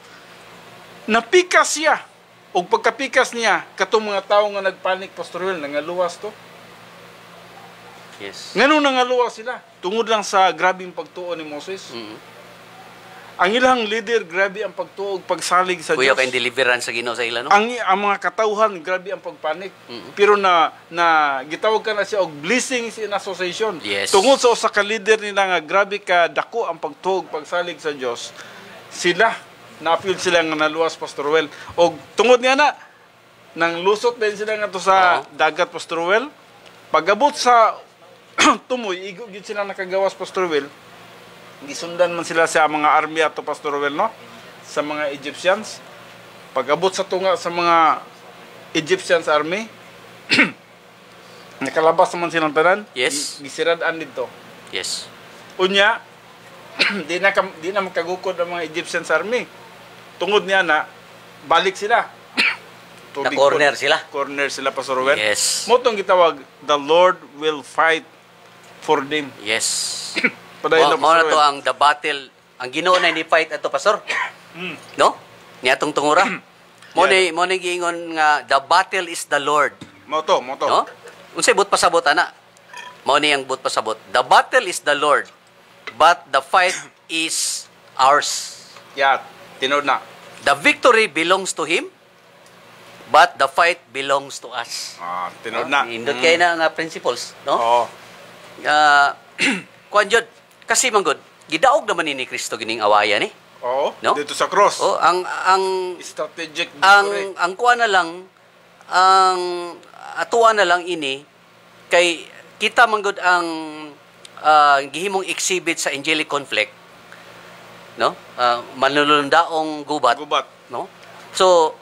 Napikas siya. O pagkapikas niya, katong mga tao nga nagpanik, Pastor Will, nangaluwas to. Yes. Nganong nangaluwas sila? Tungod lang sa grabing pagtuo ni Moses. Ang ilang leader, grabe ang pagtuo, pagsalig sa Kuya Diyos. kayong deliverance sa Ginoo sa ila, no? Ang mga katauhan, grabe ang pagpanik. Pero na gitawag ka na siya og blessings in association. Yes. Tungod sa usa ka leader nila nga grabe ka dako ang pagtuog, pagsalig sa Dios. Sila na-feel sila nga naluwas, Pastor Well. Og tungod niya na nang lusot din sila nga to sa dagat, Pastor Well. Pagabot sa tumoy, igo gid sila nakagawas, Pastor Well. Gisundan man sila sa mga army ato, Pastor Well, no? Sa mga Egyptians. Pag-abot sa tunga sa mga Egyptians army, nakalabas naman silang tanan. Yes. Gisiradaan dito. Yes. Unya, di na makagukod ang mga Egyptians army. tungod niya na balik sila. Na-corner sila. Corner sila, Pastor Ruel. Yes. Mo tong gitawag, the Lord will fight for them. Yes. Padayon na, Mo na Pastor to Ruel. ang the battle. Ang Ginoo na ni fight ato, Pastor. No? Niya tong tungura. Mo ni giingon nga the battle is the Lord. Mo to. No? Unsay but pasabot ana? Mo ni ang but pasabot. The battle is the Lord, but the fight is ours. Yeah, tinod na. The victory belongs to him, but the fight belongs to us. Tinod na. Indot kay na nga principles, no? Oo. Kuan jud kasi manggod gidaog naman ni Kristo gining awayan eh. Oo. No? Dito sa cross. Oh, ang Strategic victory. ang kuan na lang ang atuan na lang ini kay kita manggod ang gihimong exhibit sa angelic conflict, no? Manulundaong gubat, no? So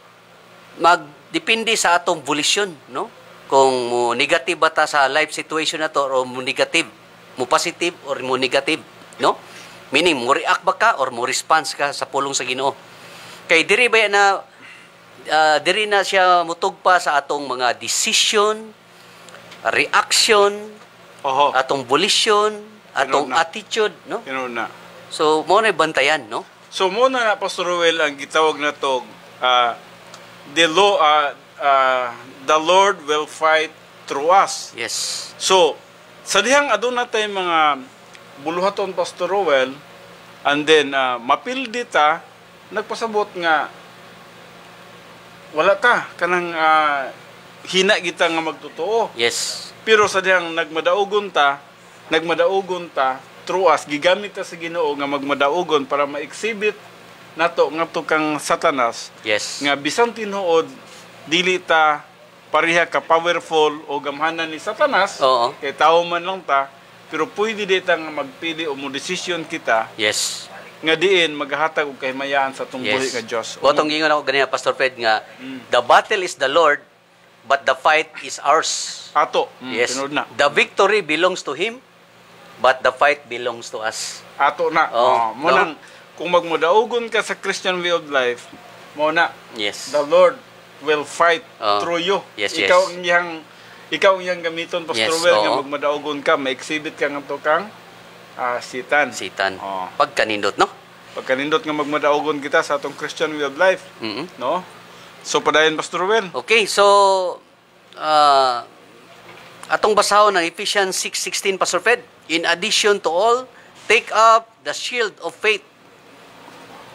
magdepende sa atong volition, no? Kung mo negative ba ta sa life situation na to or mo negative, mo positive or mo negative, no? Meaning mo react ba ka or mo response ka sa pulong sa Ginoo. Kay diri ba na diri na siya mutugpa sa atong mga decision, reaction, atong volition, atong attitude, no? Tinod na. So mo na bantayan, no? So muna na, Pastor Ruel, ang gitawag na to, the Lord will fight through us. Yes. So, sa dihang adun natay mga buluhaton, Pastor Ruel, and then mapildi ta, nagpasabot nga wala ka kanang hina kita nga magtotoo. Yes. Pero sa dihang nagmadaugon ta through us, gigamit ta sa Ginoo nga magmadaugon para ma-exhibit nato nga to kang Satanas. Yes. Nga bisan tinuod dili ta pareha ka powerful o gamhanan ni Satanas. Oo. Kay tao man lang ta, pero pwede dita nga magpili o mo decision kita Yes. nga diin maghatag og kahimayaan sa atong buhi nga Dios. Botong gingon ako ganina, Pastor Fred, nga the battle is the Lord, but the fight is ours. Ato. Yes. Tinod na. The victory belongs to him, but the fight belongs to us. Ato na. Mo no? nang kung magmudaugon ka sa Christian way of life, mo na Yes. the Lord will fight through you. Yes, ikaw ang iyang gamiton, Pastor Yes, Ruel, nga oo. magmadaugon ka, ma-exhibit ka nga to kang sitan. Sitan. Oo. Pagkanindot, no? Pagkanindot nga magmadaugon kita sa atong Christian way of life, no? So padayon, Pastor Ruel. Okay, so atong basahon ng Ephesians 6:16, Pastor Fred. In addition to all, take up the shield of faith,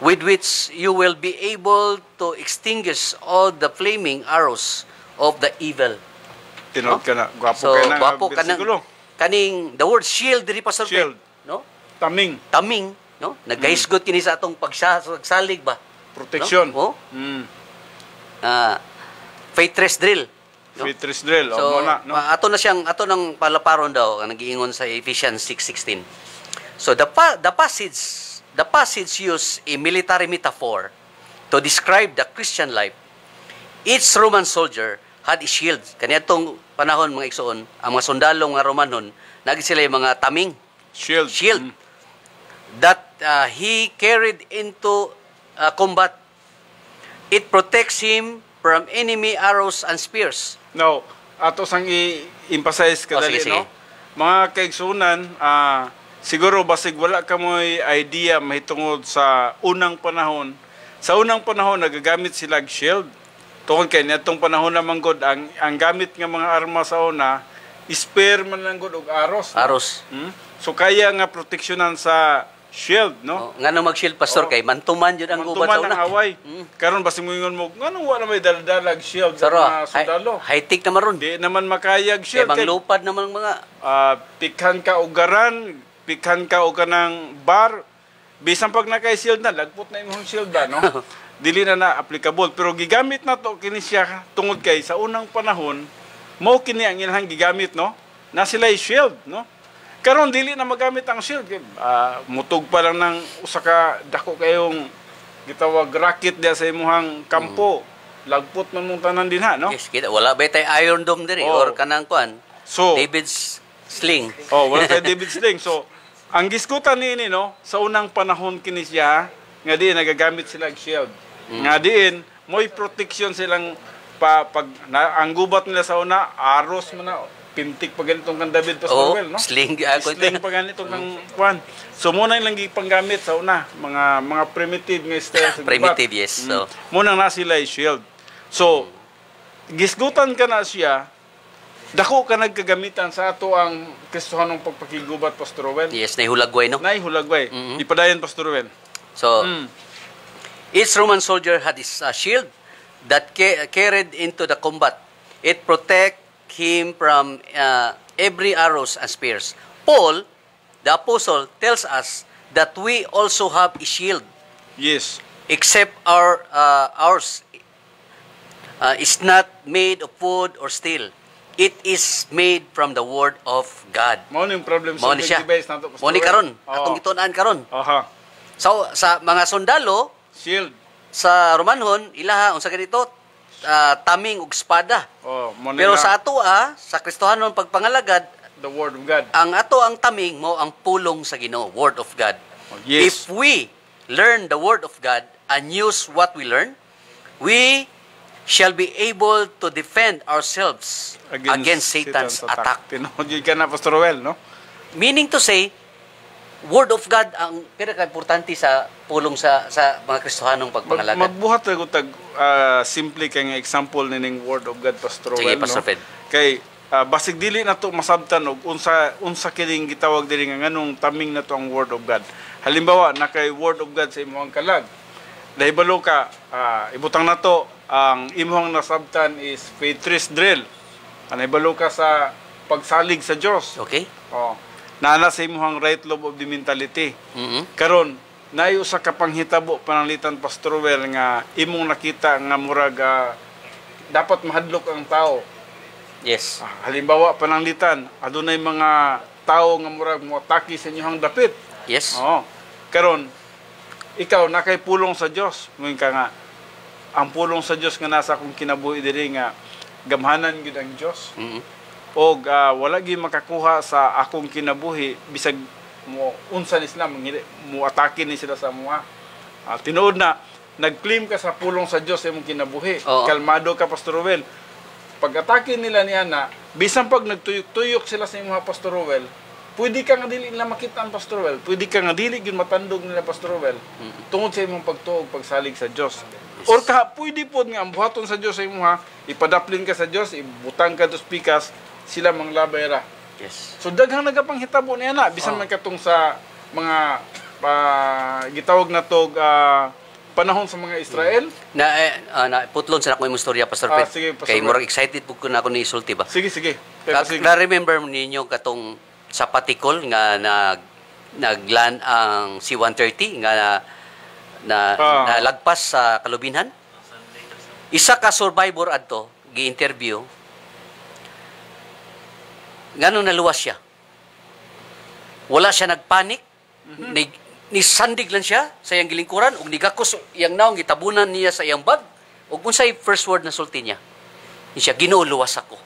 with which you will be able to extinguish all the flaming arrows of the evil. Tinod ka na. Gwapo So, ka na. gwapo ka na. bersikulo. Kaning, the word shield, diri Pastor Shield. Fred. No? Taming. Taming, no? Nagkahisgot kini sa atong pagsalig ba? Protection. No? Faith rest drill. No? Fitris drill. So, Mo na, no? ato nang palaparon daw ang nagiingon sa Ephesians 6:16. So the passage used a military metaphor to describe the Christian life. Each Roman soldier had a shield. Kaniadtong panahon mga igsoon, ang mga sundalo nga Romanon, nagi sila yung mga taming Shield. that he carried into combat. It protects him from enemy arrows and spears. Now, ato sang i-emphasize kadali, sige, sige. no? Mga kaigsunan, siguro basig wala ka mo'y idea mahitungod sa unang panahon. Sa unang panahon, nagagamit sila og shield. Tukon kay nitong panahon naman god, ang gamit nga mga arma sa una, spear man lang god og aros. No? Aros. So kaya nga proteksyonan sa shield, no? Nga nang mag-shield, Pastor, kay mantuman yun ang gubat sa Mantuman una. ang away. Karon basig moingon mo, ngano wala may daldalag shield sa Saro, mga sundalo. high-tech naman ron. Di naman makayag Kaya shield. bang lupad naman ang mga... Pikhan ka og garan, pikhan ka og kanang bar, bisan pag nakay-shield na, lagpot na imong shield ba, no? Dili na applicable. Pero gigamit na to, kini siya tungod kay sa unang panahon, mao kini ang ilang gigamit, no? Na sila shield, no? Karon dili na magamit ang shield. Mutog pa lang ng usa ka dako kayong gitawag rocket dia sa imuhang kampo. Lagpot man mong tanan din ha, no? Yes, kita. Wala ba tayo Iron Dome diri or kanang kuan? So, David's sling. wala kay David Sling. So, ang giskutan niini, no, sa unang panahon kini siya nga di nagagamit sila og shield. Nga diin, mo'y protection silang pag ang gubat nila sa una, aros mo na, pintik pa ganitong kang David Pastor Well, no? Sling. Sling pa ganitong kang Juan. So muna lang gipanggamit sa una, mga primitive nga style sa gubat. Primitive, yes. So, Muna na sila shield. So, gisgutan ka na siya, dako ka nagkagamitan sa ato ang Kristohanong pagpakigubat, Pastor Well. yes, nahihulagway, no? Nay hulagway. Ipadayon, Pastor Well. So, each Roman soldier had his shield that carried into the combat. It protect him from every arrows and spears. Paul, the apostle, tells us that we also have a shield, Yes. except ours is not made of wood or steel. It is made from the word of God. Mao ni yung problem Mao ni siya. device nato, Pastor Mao ni Well. karon, Oo. atong gitunan karon. Aha. So sa mga sundalo Shield. sa Romanhon, ilaha unsa ganito, taming ug espada. Oh, mo Pero nila sa ato sa Kristohanon pagpangalagad, the word of God. ang ato ang taming mo ang pulong sa Ginoo, word of God. Yes. If we learn the word of God and use what we learn, we shall be able to defend ourselves against Satan's attack. Tinood yun ka na, Pastor Well, no? Meaning to say, word of God ang pinaka-importante sa pulong sa mga Kristohanong pagpangalagad. Magbuhat na tag simple kay nga example nining word of God, Pastor Sige, Well, Pastor no? Fred. Kay basig dili na to masabtan og unsa kining gitawag diri nga nganong taming na to ang word of God. Halimbawa, na kay word of God sa imong kalag. Dahibalo ka, ibutang na to, ang imong nasabtan is faith-rest drill. Nahibalo ka sa pagsalig sa Dios. Okay? Oh. Nana sa imong right lobe of the mentality. Karon, naay usa ka panghitabo pananglitan, Pastor Well, nga imong nakita nga murag dapat mahadlok ang tao. Yes. Halimbawa pananglitan, adunay mga tao nga murag moatake sa inyong dapit. Yes. Oo. Karon, ikaw nakay pulong sa Dios. Moy ka nga ang pulong sa Dios nga nasa akong kinabuhi diri nga gamhanan gyud ang Dios. Og wala gyud makakuha sa akong kinabuhi bisag mo unsa ni sila mo atake ni sila sa mga tinuod na nag-claim ka sa pulong sa Dios sa imong kinabuhi. Oo. Kalmado ka, Pastor Well. Pag atake nila ni ana, bisan pag nagtuyok-tuyok sila sa imong Pastor Well, pwede ka nga dili nila makita ang Pastor Well. Pwede ka nga dili gyud matandog nila, Pastor Well. Tungod sa imong pagtuog, pagsalig sa Dios. Or pwede po nga ang buhaton sa Dios sa imong ipadaplin ka sa Dios, ibutang ka dos pikas, sila manglabay ra. Yes. So daghang nagapanghitabo niya na bisan man katong sa mga gitawag na tog panahon sa mga Israel. Na putlon sa ako imong storya, Pastor Fred. Sige, Pastor Kay Fred. murag excited pug ko na ako ni isulti ba. Sige, sige. Pero sige. Na-remember ninyo katong sa Patikol nga naglan ang C-130 nga nalagpas sa Kalubinhan. Isa ka survivor adto gi-interview. Ngano naluwas siya? Wala siya nagpanik. Nisandig lang siya sa iyang gilingkuran ug nigakos iyang naong gitabunan niya sa iyang bag. Ug unsay first word na sulti niya? Ni siya, Ginoo, luwas ako.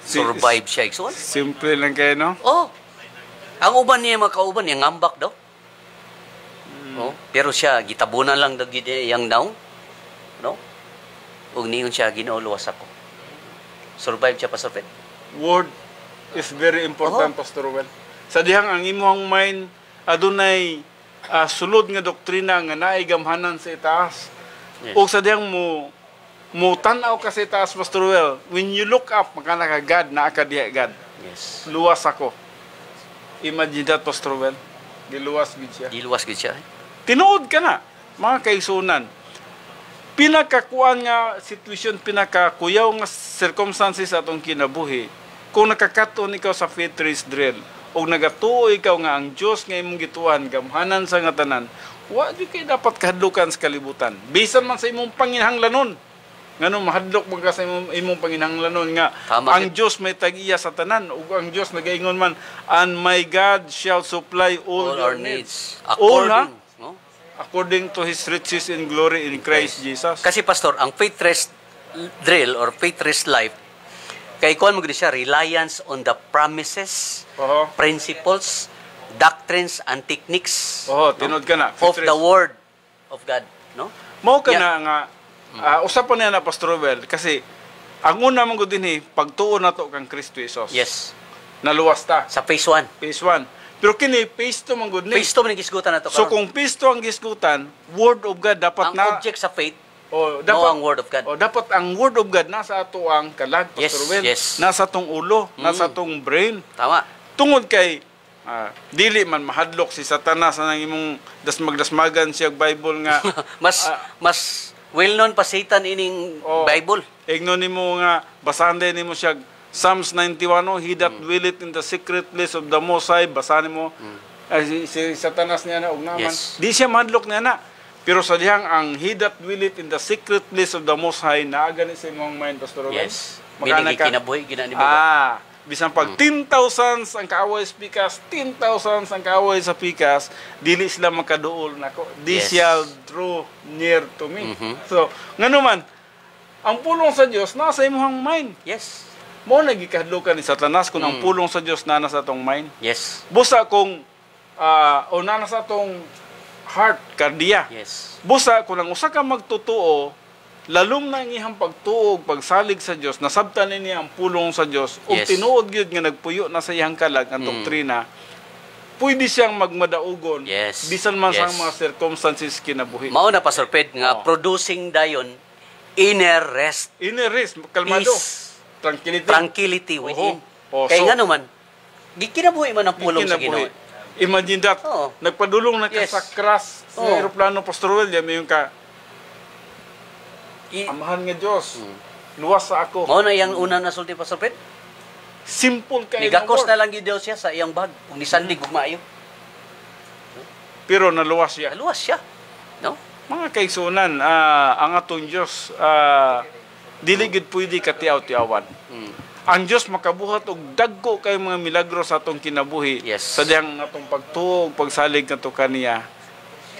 Survive siya. Igsoon? Simple lang kayo, no? Oh. Ang uban niya, mga kauban niya, ngambak daw. Oh. Pero siya, gitabunan lang daw iyang naong. No? Ug niyon siya, Ginoo, luwas ako. Survive siya, Pastor Fred. Word is very important, Pastor Well. Sa dihang ang imong mind adunay sulod nga doktrina nga naay gamhanan sa itaas. Yes. O sa dihang mo tan-aw ka sa itaas, Pastor Well, when you look up, makana ka God, naa ka diha God. Yes. Luwas ako. Imagine that, Pastor Well. Giluwas gid siya. Diluwas gid siya. Tinuod ka na, mga kaigsunan. Pinakakuan nga situation, pinakakuyaw nga circumstances atong kinabuhi, kung nakakaton ikaw sa faith race drill, o nagatuo ikaw nga ang Diyos nga imong gituan, gamhanan sa nga tanan, wa di kay dapat kahadlukan sa kalibutan. Bisan man sa imong panginhanglanon. Ngano mahadlok man ka sa imong panginhanglanon nga Tama, ang Diyos may tag-iya sa tanan, ug ang Diyos nagaingon man, and my God shall supply all All our your needs. needs. All, ha? According, no? According to His riches in glory in Christ Jesus. Kasi pastor, ang faith rest drill or faith rest life, kay kuan mo gid siya reliance on the promises, Oho. principles, doctrines and techniques Oho, tinod ka na. of the word of God. no? Mao ka Yeah. na nga usapan niya na Pastor Well kasi ang una man gud dinhi pagtuo nato kang Kristo Jesus. Yes. Naluwas ta. Sa phase 1. Phase 1. Pero kini phase 2 man gud ni. Phase 2 man gisgutan nato So karon. kung phase 2 ang gisgutan, word of God dapat Ang na object sa faith, dapat ang word of God. dapat ang word of God nasa ato ang kalag Pastor Yes, Well. yes. Nasa tong ulo, nasa tong brain. Tama. Tungod kay dili man mahadlok si Satanas na imong dasmag-dasmagan siya Bible nga mas well known pa Satan ining Bible. igno nimo nga basahan din nimo siya Psalms 91, he that dwelleth in the secret place of the Most High, basahan mo si Satanas niya na og naman. Yes. Di siya madlok niya na. Pero sa dihang ang he that dwelleth in the secret place of the Most High, naa gani sa imong mind, Pastor Rogan. Yes. Magana Meaning ka. kinabuhi ginani mo. Bisan pag 10,000 ang kaaway sa pikas, 10,000 ang kaaway sa pikas, dili sila makaduol nako. They Yes. shall draw near to me. So, ngano man, ang pulong sa Dios nasa imong mind. Yes. Mo nagikahadlukan ni Satanas kung ang pulong sa Dios na nasa atong mind. Yes. Busa kung o na nasa atong heart, kardiya. Yes. Busa kung ang usa ka magtutuo, lalong na ang iyang pagtuo, pagsalig sa Dios, nasabtan niya ang pulong sa Dios, ug Yes. tinuod gyud nga nagpuyo na sa iyang kalag ang doktrina, pwede siyang magmadaugon Yes. bisan man sa Yes. mga circumstances kinabuhi. Mao na Pastor Ped nga producing dayon inner rest, Inner rest, kalmado, peace, tranquility. tranquility within. Kay So, nga naman gikinabuhi man ang pulong sa kinabuhi. Ginoo. Imagine that, Oo. nagpadulong na ka Yes. sa crash sa Oo. aeroplano, Pastor Will, yung ka, amahan nga Diyos, luwas sa ako. Mao na yang una na sulti Pastor Ped. Simple kayo Nigakos na lang gyud daw siya sa iyang bag ug nisandig ug maayo. pero naluwas siya. Naluwas siya. No? Mga kaigsunan, ang atong Diyos, dili gid pwede katiaw-tiawan. Ang Diyos makabuhat og dagko kay mga milagro sa atong kinabuhi. Yes. Sa diyang atong pagtuog, pagsalig nato kaniya,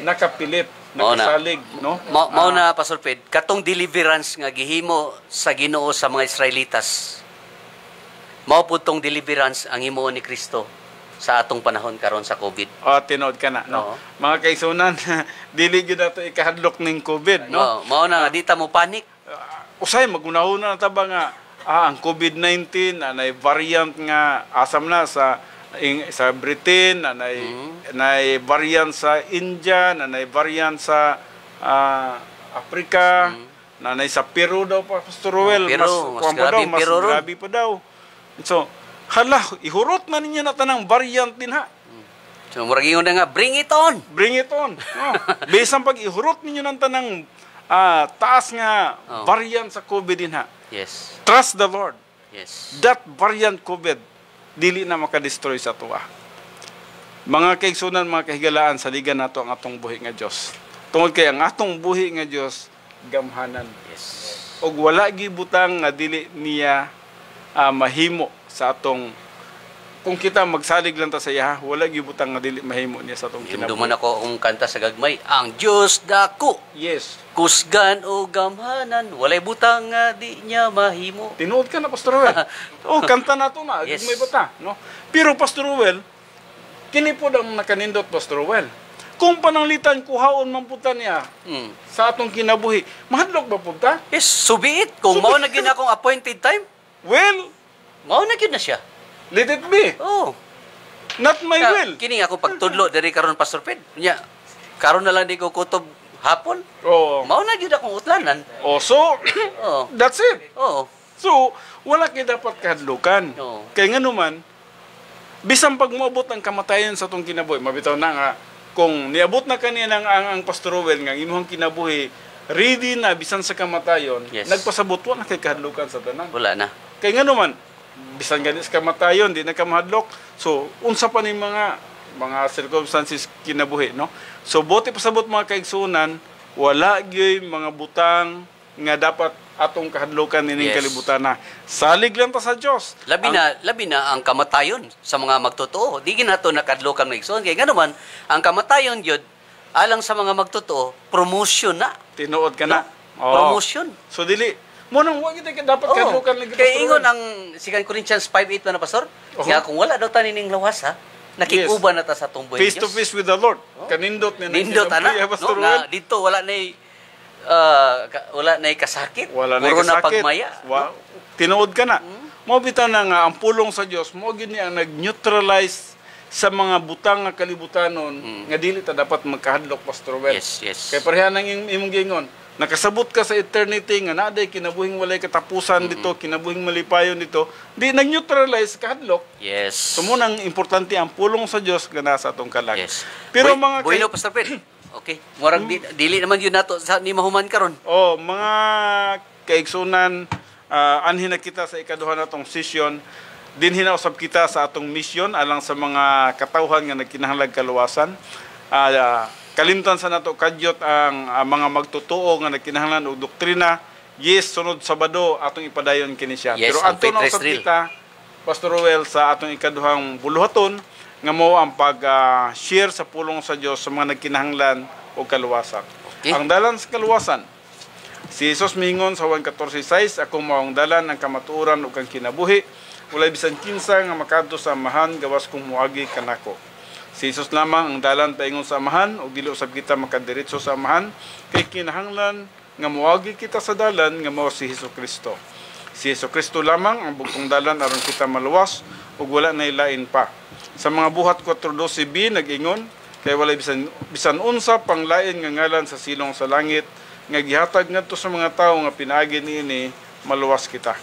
nakapilit, Mao na. nakasalig, no? Mao na Pastor Ped, katong deliverance nga gihimo sa Ginoo sa mga Israelitas. Mao pud tong deliverance ang himuon ni Kristo sa atong panahon karon sa COVID. Tinood ka na, no? Oo. Mga kaigsunan, dili gid nato ikahadlok ning COVID, no? Mao na nga di ta mo panic. Usay magunahuna na ta ba nga ang COVID-19 anay variant nga asam na sa Britain, anay variant sa India, anay variant sa Africa, anay sa Peru daw pa Pastor Roel, Peru, mas grabe mas Peru ron. grabe pa daw. So, hala, ihurot na ninyo na tanang variant din ha. So murag ingon na nga, bring it on. Bring it on. Bisan pag ihurot ninyo ng tanang taas nga variant sa COVID din ha. Yes. Trust the Lord. Yes. That variant COVID, dili na makadestroy sa tuwa. Mga kaigsunan, mga kahigalaan, saligan nato ang atong buhi nga Diyos. Tungod kay ang atong buhi nga Diyos, gamhanan. Yes. Og wala gibutang nga dili niya mahimo sa atong, kung kita magsalig lang ta sa iya, wala gibutang nga dili mahimo niya sa atong Yung kinabuhi. duman ako ang kanta sa gagmay, ang Diyos dako, Yes. kusgan o gamhanan, walay butang nga di niya mahimo. Tinuod ka na, Pastor Ruel. Kanta na to na. Yes. May bata. No? Pero, Pastor Ruel, kini po ang nakanindot, Pastor Ruel. Kung pananglitan, kuhaon man puta niya sa atong kinabuhi, mahadlok ba puta? Yes, subiit. Kung mao na gyud akong appointed time, Well, mao na gyud na siya. let it be. Oh. Not my will. Kini ako pagtudlo diri karon Pastor Ped. Nya, karon na lang di ko kutob hapon. Oh. Mao na gyud akong utlanan. So, Oh. that's it. Oh. So, wala kayo dapat kahadlukan. Oo. Kaya nga naman, bisan pag moabot ang kamatayan sa atong kinabuhi, mabitaw na nga, kung niabot na kaniya ng ang Pastor Rowell nga imong kinabuhi, ready na bisan sa kamatayon, Yes. nagpasabot wala kay kahadlukan sa tanan. Wala na. Kaya nga naman, bisan gani sa kamatayon, di na ka mahadlok. So, unsa pa ni mga circumstances kinabuhi, no? So, bote pasabot mga kaigsunan, wala gyud mga butang nga dapat atong kahadlukan nining Yes. kalibutan na. Salig lang ta sa Dios. Labi na ang kamatayon sa mga magtotoo. Di ginato nakadlokang na igsoon. Kaya nga naman, ang kamatayon yun, alang sa mga magtotoo, promotion na. Tinuod ka na. No? Promotion. So, dili. Mo nang wag kita dapat kahadlukan lagi. Kaya Pastor ingon Rowell. ang 2 Corinthians 5:8 na Pastor, Oho. nga kung wala daw tanining lawas ha, nakikuba na ta sa tong buhay Face to face with the Lord. Kanindot ni Nindot ana. Pastor No, Rowell. nga dito wala na wala na kasakit. Wala na Puro na kasakit. pagmaya. Tinuod ka na. Mo bitaw na nga ang pulong sa Dios mo gini ang nag-neutralize sa mga butang nga kalibutanon nga dili ta dapat magkahadlok, Pastor Well. Yes, yes. Kay pareha nang imong gingon, nakasabot ka sa eternity nga naday kinabuhing walay katapusan dito, kinabuhing malipayon dito, di nag-neutralize kahadlok. Yes. So mo nang importante ang pulong sa Dios nga nasa atong kalag. Yes. Pero mga Bueno, Pastor Fred. Okay. Murag dili naman yun nato sa ni mahuman karon. mga kaigsunan, anhin na kita sa ikaduha natong session, din hinausap kita sa atong mission alang sa mga katawhan nga nagkinahanglag kaluwasan. Kalimtan sa nato kadyot ang mga magtutuo nga nagkinahanglan og doktrina. Yes, sunod Sabado atong ipadayon kini siya. Yes, pero ang adto na faith usab rest kita, Pastor Roel, sa atong ikaduhang buluhaton nga mao ang pag-share sa pulong sa Dios sa mga nagkinahanglan og kaluwasan. Okay. Ang dalan sa kaluwasan, si Jesus mingon sa Juan 14:6, ako mao ang dalan ang kamatuoran ug ang kinabuhi. Walay bisan kinsa nga makadto sa amahan gawas kung muagi kanako. Si Jesus lamang ang dalan paingon sa amahan ug dili usab kita makadiretso sa amahan kay kinahanglan nga muagi kita sa dalan nga mao si Hesukristo. Si Hesukristo lamang ang bugtong dalan aron kita maluwas ug wala na ilain pa. Sa mga buhat 4:12b nag-ingon kay walay bisan unsa pang lain nga ngalan sa silong sa langit nga gihatag ngadto sa mga tawo nga pinaagi niini maluwas kita.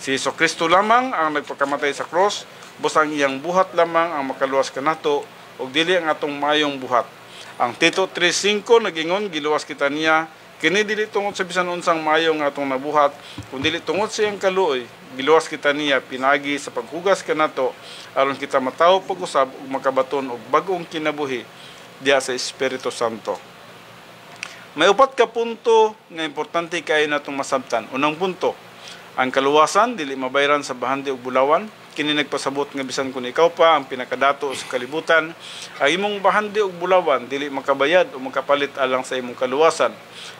Si Hesukristo lamang ang nagpakamatay sa cross, busang iyang buhat lamang ang makaluwas kanato ug dili ang atong mayong buhat. Ang Tito 3:5 nagingon giluwas kita niya kini dili tungod sa bisan unsang mayo nga atong nabuhat, kun dili tungod sa iyang kaluoy, giluwas kita niya pinagi sa paghugas kanato aron kita matawo pag-usab ug makabaton og bag-ong kinabuhi diya sa Espiritu Santo. May upat ka punto nga importante kay natong masabtan. Unang punto, ang kaluwasan dili mabayran sa bahandi ug bulawan. Kini nagpasabot nga bisan kun ikaw pa ang pinakadato sa kalibutan, ang imong bahandi ug bulawan dili makabayad o makapalit alang sa imong kaluwasan.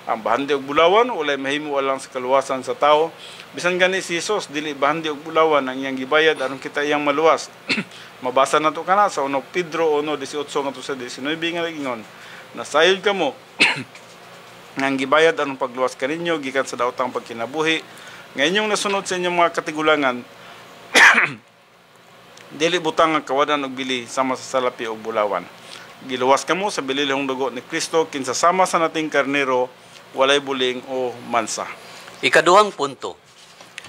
Ang bahandi ug bulawan walay mahimo alang sa kaluwasan sa tao. Bisan gani si Jesus dili bahandi ug bulawan ang iyang gibayad aron kita iyang maluwas. Mabasa nato kana sa 1 Pedro 1:18 ngadto sa 19 nga nagingon, nasayod kamo nga gibayad aron pagluwas kaninyo gikan sa daotang pagkinabuhi. Nga inyong nasunod sa inyong mga katigulangan, dili butang ang kawadan og bili sama sa salapi og bulawan. Giluwas kamo sa bililhong dugo ni Kristo kinsa sama sa nating karnero, walay buling o mansa. Ikaduhang punto,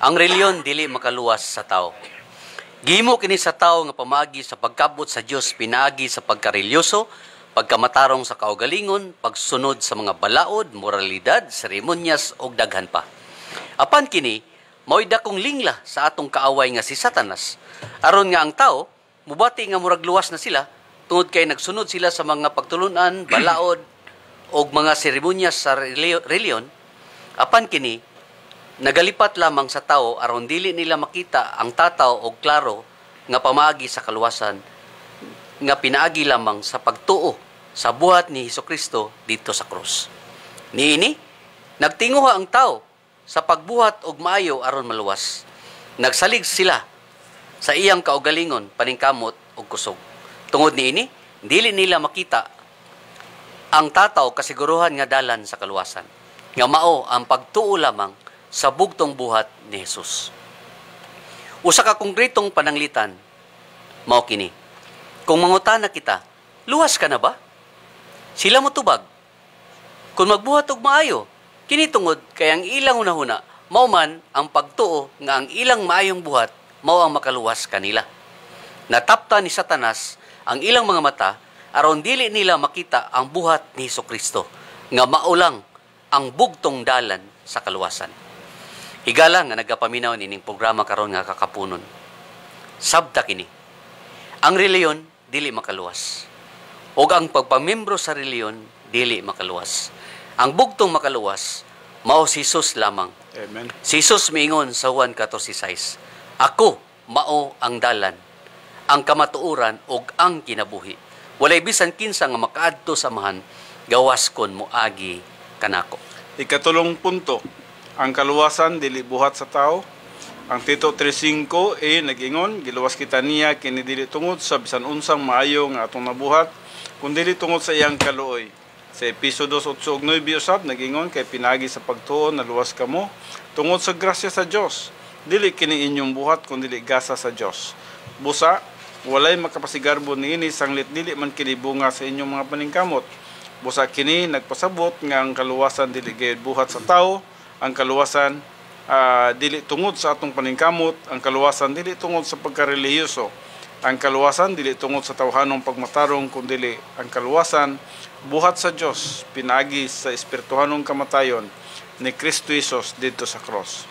ang reliyon dili makaluwas sa tao. Gihimo kini sa tao nga pamaagi sa pagkabot sa Dios pinaagi sa pagkarelyoso, pagkamatarong sa kaugalingon, pagsunod sa mga balaod, moralidad, seremonyas ug daghan pa. Apan kini mao'y dakong lingla sa atong kaaway nga si Satanas. Aron nga ang tao mubati nga murag luwas na sila tungod kay nagsunod sila sa mga pagtulunan, balaod ug mga seremonyas sa reliyon. Apan kini nagalipat lamang sa tao aron dili nila makita ang tataw og klaro nga pamaagi sa kaluwasan nga pinaagi lamang sa pagtuo sa buhat ni Hesukristo dito sa krus. Niini nagtinguha ang tao sa pagbuhat og maayo aron maluwas. Nagsalig sila sa iyang kaugalingon, paningkamot ug kusog. Tungod niini, dili nila makita ang tataw kasiguruhan nga dalan sa kaluwasan. Nga mao ang pagtuo lamang sa bugtong buhat ni Jesus. Usa ka konkretong pananglitan mao kini. Kung mangutana kita, luwas ka na ba? Sila mo tubag. Kung magbuhat og maayo, kini tungod kay ang ilang hunahuna mao man ang pagtuo nga ang ilang maayong buhat mao ang makaluwas kanila. Natapta ni Satanas ang ilang mga mata aron dili nila makita ang buhat ni Hesukristo nga mao lang ang bugtong dalan sa kaluwasan. Higala nga nagapaminaw nining programa karon nga kakapunon. Sabta kini. Ang reliyon dili makaluwas. Ug ang pagpamembro sa reliyon dili makaluwas. Ang bugtong makaluwas, mao si Jesus lamang. Amen. Si Jesus miingon sa Juan 14:6, ako mao ang dalan, ang kamatuoran ug ang kinabuhi. Walay bisan kinsa nga makaadto sa amahan, gawas kon moagi kanako. Ikatulong punto, ang kaluwasan dili buhat sa tao. Ang Tito 3:5 nag-ingon, giluwas kita niya kini dili tungod sa bisan unsang maayo nga atong nabuhat, kundi dili tungod sa iyang kaluoy. Sa Episodos 8 ug 9 usab nagingon kay pinagi sa pagtuon na luwas kamo tungod sa grasya sa Dios. Dili kini inyong buhat kun dili gasa sa Dios. Busa walay makapasigarbo niini sanglit dili man kini bunga sa inyong mga paningkamot. Busa kini nagpasabot nga ang kaluwasan dili gayud buhat sa tao, ang kaluwasan dili tungod sa atong paningkamot, ang kaluwasan dili tungod sa pagkarelihiyoso, ang kaluwasan dili tungod sa tawhanong pagmatarong kundi ang kaluwasan buhat sa Dios pinagi sa espirituhanong kamatayon ni Kristo Jesus didto sa cross.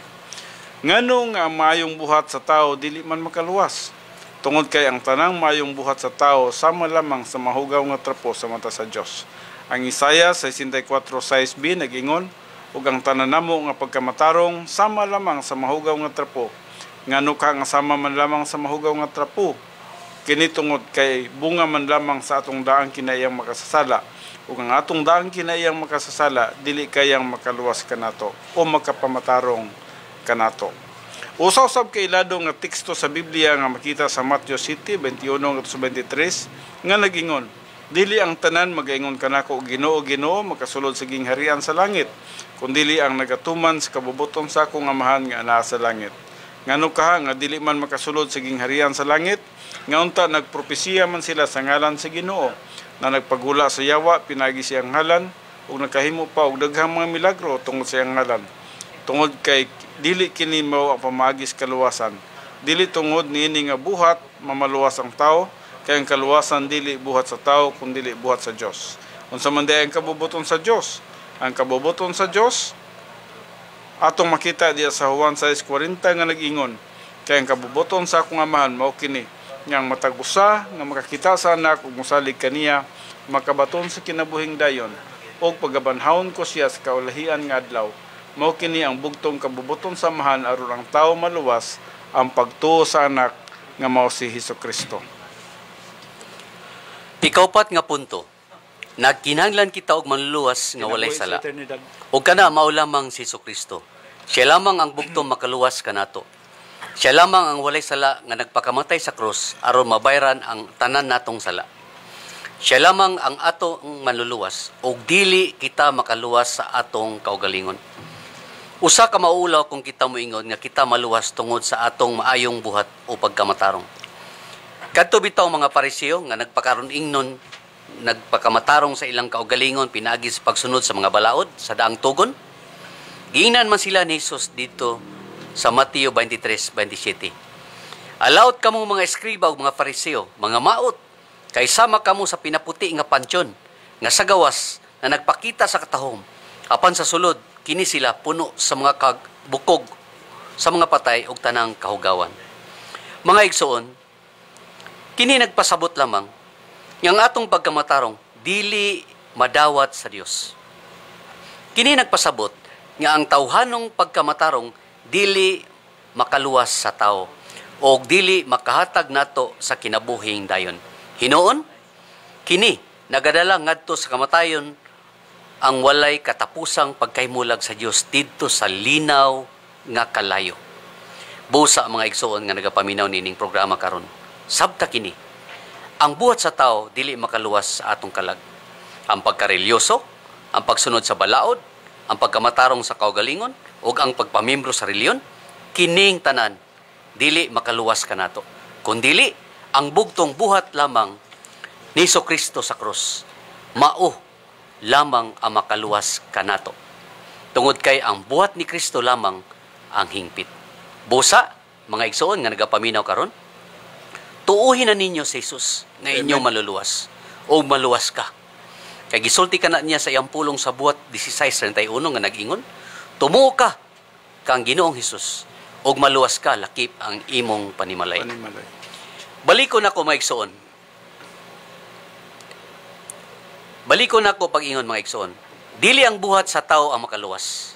Nganong ang maayong buhat sa tao dili man makaluwas? Tungod kay ang tanang maayong buhat sa tao sama lamang sa mahugaw nga trapo sa mata sa Dios. Ang Isaiah 64:6b nagingon, ug ang tanan namo nga pagkamatarong sama lamang sa mahugaw nga trapo. Ngano ka nga sama man lamang sa mahugaw nga trapo? Kini tungod kay bunga man lamang sa atong daang kinayang makasasala. Ug ang atong daang kinayang makasasala dili kayang makaluwas kanato o makapamatarong kanato. Usaw-usab kay ilado nga teksto sa Biblia nga makita sa Matthew 7:21-23 nga nagingon, dili ang tanan magaingon kanako og Ginoo, Ginoo, makasulod sa gingharian sa langit, kundili ang nagatuman sa kabubuton sa akong amahan nga anaa sa langit. Ngano kaha nga dili man makasulod sa gingharian sa langit, nga unta nagpropesiya man sila sa ngalan sa Ginoo, na nagpagula sa yawa pinagi siyang ngalan ug nakahimo pa og daghang mga milagro tungod sa iyang ngalan. Tungod kay dili kini mao ang pamagis kaluwasan. Dili tungod niini nga buhat mamaluwas ang tao, kay ang kaluwasan dili buhat sa tao kundi dili buhat sa Dios. Unsa man day ang kabubuton sa Dios? Ang kabubuton sa Dios atong makita diya sa Juan 6:40 nga nag-ingon, kay ang kabubuton sa akong amahan mao kini nga matag usa nga makakita sa anak ug mosalig kaniya, makabaton sa kinabuhing dayon ug pagabanhawon ko siya sa kaulahian nga adlaw. Mao kini ang bugtong kabubuton sa amahan aron ang tawo maluwas ang pagtuo sa anak nga mao si Hesukristo. Ikaupat nga punto, nagkinahanglan kita og manluwas nga walay sala. Ug kana mao lamang si Hesukristo. Siya lamang ang bugtong makaluwas kanato. Siya lamang ang walay sala nga nagpakamatay sa krus aron mabayaran ang tanan natong sala. Siya lamang ang atong manluluwas ug dili kita makaluwas sa atong kaugalingon. Usa ka maulaw kung kita moingon nga kita maluwas tungod sa atong maayong buhat o pagkamatarong. Kadto bitaw mga Pariseo nga nagpakaron ingnon, nagpakamatarong sa ilang kaugalingon pinaagi sa pagsunod sa mga balaod sa daang tugon. Giingnan man sila ni Jesus dito sa Mateo 23:27. Alawt kamo mga eskriba ug mga Pariseo, mga maot, kay sama kamo sa pinaputi nga pansyon nga sa gawas na nagpakita sa katahom. Apan sa sulod kini sila puno sa mga bukog sa mga patay ug tanang kahugawan. Mga igsoon, kini nagpasabot lamang nga ang atong pagkamatarong dili madawat sa Dios. Kini nagpasabot nga ang tawhanong pagkamatarong dili makaluwas sa tao o dili makahatag nato sa kinabuhing dayon. Hinuon, kini nagadala ngadto sa kamatayon ang walay katapusang pagkaymulag sa Dios didto sa linaw nga kalayo. Busa mga igsoon nga nagapaminaw nining programa karon. Sabta kini, ang buhat sa tao dili makaluwas sa atong kalag. Ang pagkarelyoso, ang pagsunod sa balaod, ang pagkamatarong sa kaugalingon, ug ang pagpamimbro sa reliyon, kining tanan dili makaluwas kanato. Kundili ang bugtong buhat lamang ni Hesukristo sa krus. Mao lamang ang makaluwas kanato. Tungod kay ang buhat ni Kristo lamang ang hingpit. Busa, mga igsoon nga nagapaminaw karon, tuuhin na ninyo si Jesus nga inyong maluluwas o maluwas ka. Kay gisulti ka na niya sa iyang pulong sa buhat 16:31 nga nag-ingon, tumuo ka kang Ginoong Hesus og maluwas ka lakip ang imong panimalay. Balikon ako mga igsoon. Balikon ako pag-ingon mga igsoon. Dili ang buhat sa tao ang makaluwas.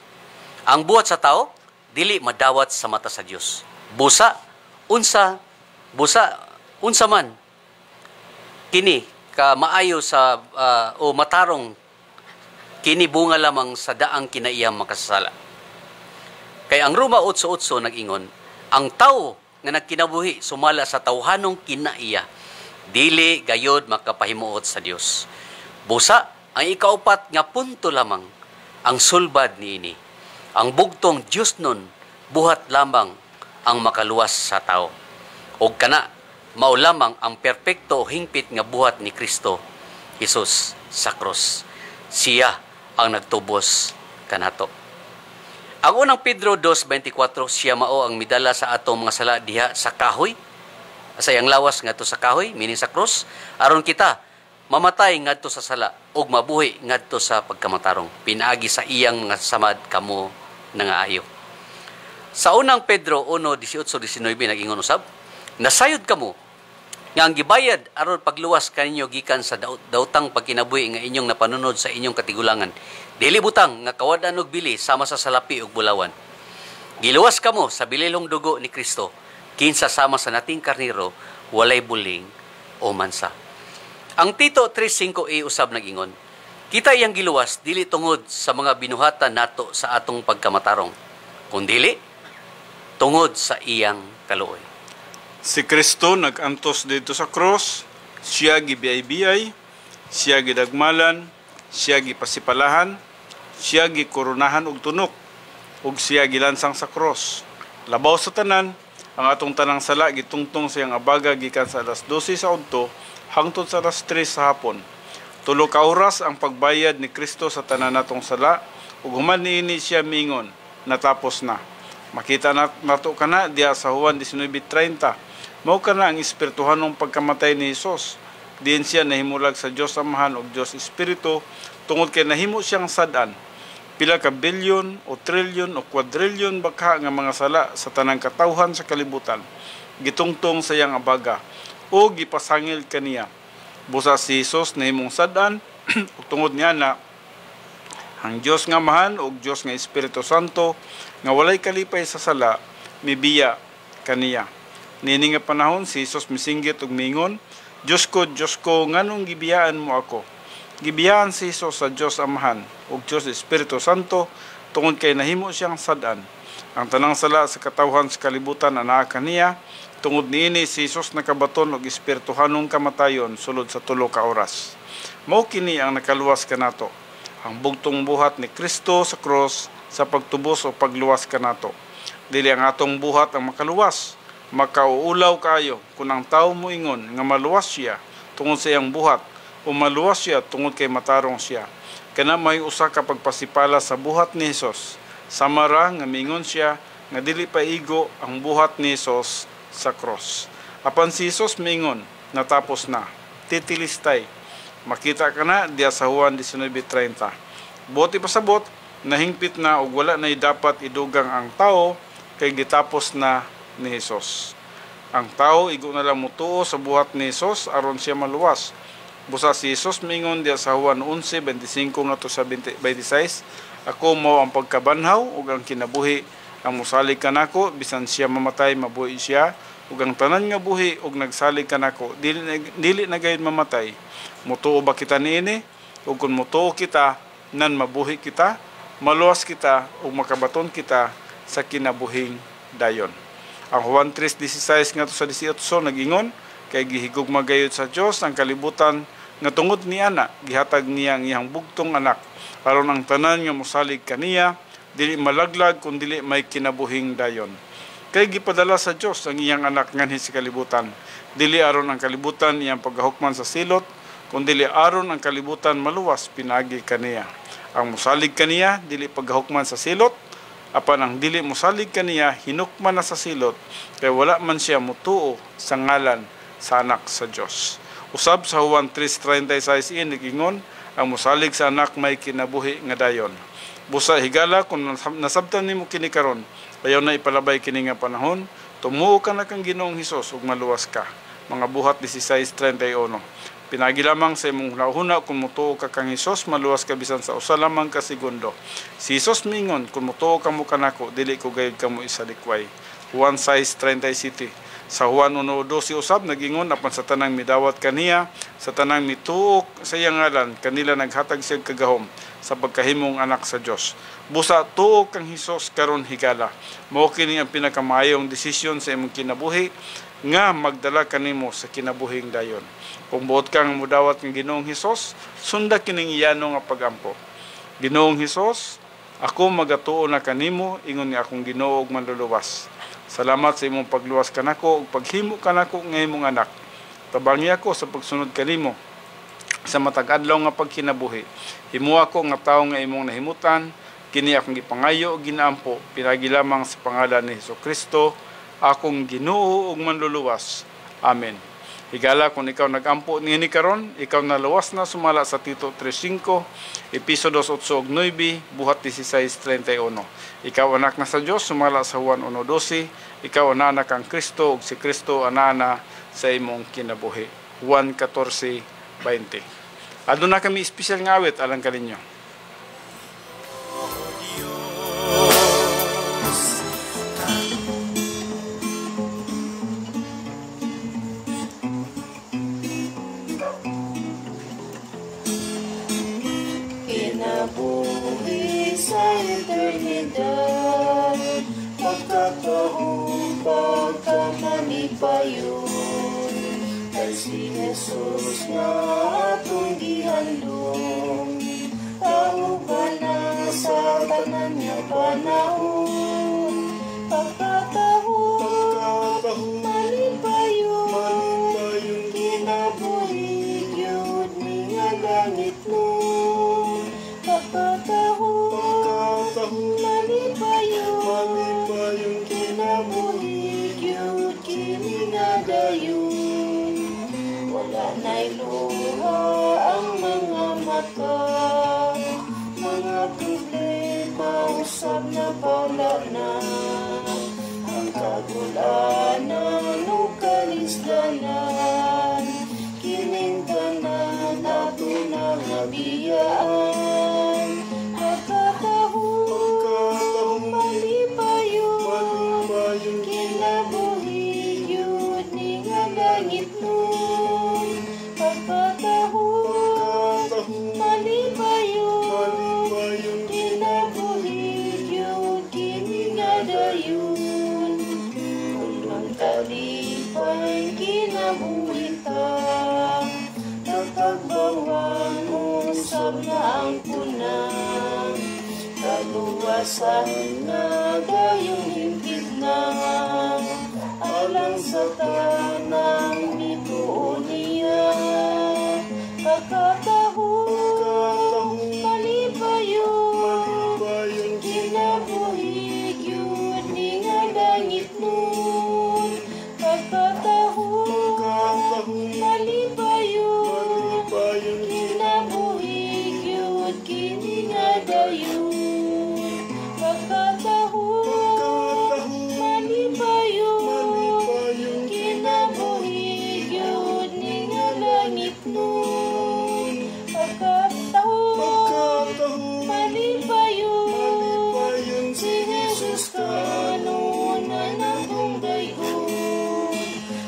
Ang buhat sa tao dili madawat sa mata sa Dios. Busa man kini ka maayo sa o matarong kini bunga lamang sa daang kinaiyang makasasala. Kay ang Roma 8:8 nag-ingon, ang tao nga nagkinabuhi sumala sa tawhanong kinaiya, dili gayod makapahimuot sa Dios. Busa, ang ikaupat nga punto lamang ang sulbad niini. Ang bugtong Diyos nun, buhat lamang ang makaluwas sa tao. O kana, mao lamang ang perpekto o hingpit nga buhat ni Kristo Jesus sa cross. Siya ang nagtubos kanato. Ang unang Pedro 2:24, siya mao ang midala sa atong mga sala diha sa kahoy. Sa iyang lawas ngadto sa kahoy, meaning sa cross, aron kita mamatay ngadto sa sala ug mabuhi ngadto sa pagkamatarong. Pinaagi sa iyang mga samad kamo nangaayo. Sa unang Pedro 1:18-19 nag-ingon usab, nasayod kamo nga ang gibayad aron pagluwas kaninyo gikan sa daotang pagkinabuhi nga inyong napanunod sa inyong katigulangan. Dili butang nga kawadan og bili sama sa salapi ug bulawan. Giluwas kamo sa bililong dugo ni Kristo, kinsa sama sa nating karniro, walay buling o mansa. Ang Tito 3:5a usab nag-ingon, kita iyang giluwas dili tungod sa mga binuhatan nato sa atong pagkamatarong, kundili tungod sa iyang kaluoy. Si Kristo nag-antos dito sa cross, siya gibiyay-biyay, siya gidagmalan, siya gipasipalahan, siya gikoronahan og tunok, ug siya gilansang sa cross. Labaw sa tanan, ang atong tanang sala gitungtong sa iyang abaga gikan sa alas 12 sa udto hangtod sa alas 3 sa hapon. 3 ka oras ang pagbayad ni Kristo sa tanan natong sala, ug human niini siya miingon, natapos na. Makita nato kana diha sa Juan 19:30. Mao kana ang espirituhanong pagkamatay ni Hesus. Diin siya nahimulag sa Dios Amahan ug Dios Espiritu tungod kay nahimo siyang sad-an. Pila ka bilyon o trilyon o kwadrilyon baka nga mga sala sa tanang katawhan sa kalibutan gitungtong sa iyang abaga o gipasangil kaniya. Busa si Hesus nahimong sad-an ug tungod niya na ang Dios nga Amahan ug Dios nga Espiritu Santo nga walay kalipay sa sala mibiya kaniya. Nini nga panahon si Hesus misinggit ug mingon, Diyos ko, nganong gibiyaan mo ako? Gibiyaan si Hesus sa Dios Amahan ug Dios Espiritu Santo tungod kay nahimo siyang sad-an. Ang tanang sala sa katawhan sa kalibutan anaa kaniya, tungod niini si Hesus nakabaton og espirituhanong kamatayon sulod sa 3 ka oras. Mao kini ang nakaluwas kanato, ang bugtong buhat ni Kristo sa cross sa pagtubos o pagluwas kanato. Dili ang atong buhat ang makaluwas, makauulaw kayo kung ang tao mo ingon nga maluwas siya tungod sa iyang buhat o maluwas siya tungod kay matarong siya. Kana may usa ka pagpasipala sa buhat ni Hesus. Samara nga mingon siya nga dili pa igo ang buhat ni Hesus sa cross. Apan si Hesus mingon, natapos na. Titilistay. Makita ka na diya sa Juan 19:30. Buti pasabot, nahingpit na ug wala na dapat idugang ang tao kay gitapos na ni Hesus. Ang tao igo na lang mutuo sa buhat ni Hesus aron siya maluwas. Busa si Hesus mingon diya sa Juan 11:25 ngadto sa 26, ako mao ang pagkabanhaw ug ang kinabuhi, ang mosalig kanako bisan siya mamatay mabuhi siya, ug ang tanan nga buhi ug nagsalig kanako dili na gayud mamatay. Mutuo ba kita niini? Ug kun mutuo kita, nan mabuhi kita, maluwas kita ug makabaton kita sa kinabuhing dayon. Ang Juan 3:16 ngadto sa 18 nag-ingon, kay gihigugma gayud sa Dios ang kalibutan nga tungod ni ana gihatag niya ang iyang bugtong anak aron ang tanan nga mosalig kaniya dili malaglag kun dili may kinabuhing dayon. Kay gipadala sa Dios ang iyang anak nganhi sa kalibutan, dili aron ang kalibutan iyang paghahukman sa silot, kun dili aron ang kalibutan maluwas pinagi kaniya. Ang mosalig kaniya dili paghahukman sa silot, apan ang dili mosalig kaniya hinukman na sa silot, kay wala man siya mutuo sa ngalan sa anak sa Dios. Usab sa Juan 3:36 nag-ingon, ang mosalig sa anak may kinabuhi nga dayon. Busa higala kung nasabtan nimo kini karon, ayaw na ipalabay kini nga panahon, tumuo ka na kang Ginoong Hesus ug maluwas ka. Mga buhat 16:31. Pinagi lamang sa imong hunahuna kung mutuo ka kang Hesus, maluwas ka bisan sa usa lamang ka segundo. Si Hesus mingon, kung mutuo ka mo kanako, dili ko gayud kamo isalikway. Juan 6:37. Sa Juan 1:12 usab nagingon apan sa tanang midawat kaniya, sa tanang mituok sa iyang ngalan, kanila naghatag siya kagahom sa pagkahimong anak sa Dios. Busa tuok kang Hesus karon higala. Mao kini ang pinakamayong desisyon sa imong kinabuhi nga magdala kanimo sa kinabuhing dayon. Kung buot kang mudawat ng Ginoong Hesus, sunda kining iyano nga pagampo. Ginoong Hesus, ako magatuo na kanimo ingon ni akong Ginoo ug manluluwas. Salamat sa imong pagluwas kanako ug paghimo kanako nga imong anak. Tabangi ako sa pagsunod kanimo sa matag adlaw nga pagkinabuhi. Himo ako nga tawo nga imong nahimutan, kini akong gipangayo ug ginaampo pinagi lamang sa pangalan ni Hesukristo, akong Ginoo ug manluluwas. Amen. Higala kung ikaw nagampo niini karon, ikaw naluwas na sumala sa Tito 3:5, Episodos 8 ug 9, buhat 16:31. Ikaw anak na sa Dios sumala sa Juan 1:12, ikaw anak kang Kristo ug si Kristo ana sa imong kinabuhi. Juan 14:20. Aduna kami espesyal nga awit alang kaninyo. Kinabuhi sa eternidad, pagkataong pagkamanipayon, kay si Jesus na atong gihandong, tao ba na sa tanan niya panahon, pagkataong manipayon, kinabuhi yun niya langit nun. Pagkatahong malipayon, kinabuhi yun kini nga dayon. Wala na'y luha ang mga mata, mga problema usab na pala na, ang kagulanan o kalisdanan, kining tanan ato na nga biyaan. Pagkatahong malipayon, kinabuhi yun ni nga langit nun. Pagkatahong malipayon, kinabuhi yun kini nga dayon. Ulang kalipay kinabuhi ta, pagbawan usab na ang punang, kaluwasan na dayong hingkit na, alang sa tanang mituon niya. Pagkatahong malipayon, kinabuhi yun ni nga langit nun. Pagkatahong malipayon, kinabuhi yun kini nga dayon. Pagkatahong malipayon, kinabuhi yun ni nga langit nun. Pagkatahong malipayon, si Jesus kanunay natong dayon.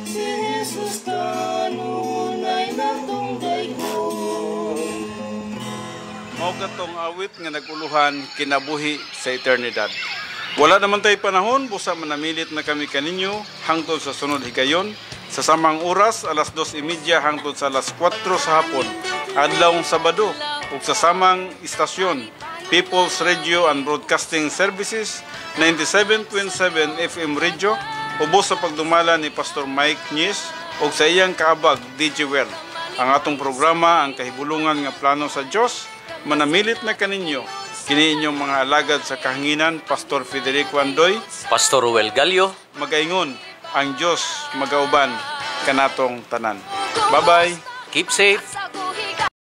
Si Jesus kanunay natong dayon. Mao katong awit nga naguluhan kinabuhi sa eternidad. Wala naman tayo panahon, busa manamilit na kami kaninyo hangtod sa sunod higayon sa samang oras alas 2:30 hangtod sa alas 4 sa hapon adlawng Sabado ug sa samang istasyon People's Radio and Broadcasting Services 97.7 FM Radio ubos sa pagdumala ni Pastor Mike Nies ug sa iyang kaabag DJ Well. Ang atong programa ang kahibulungan nga plano sa Dios. Manamilit na kaninyo kini inyong mga alagad sa kahanginan Pastor Federico Andoy, Pastor Ruel Gallo. magaingon ang Dios magauban kanatong tanan. Bye-bye. Keep safe.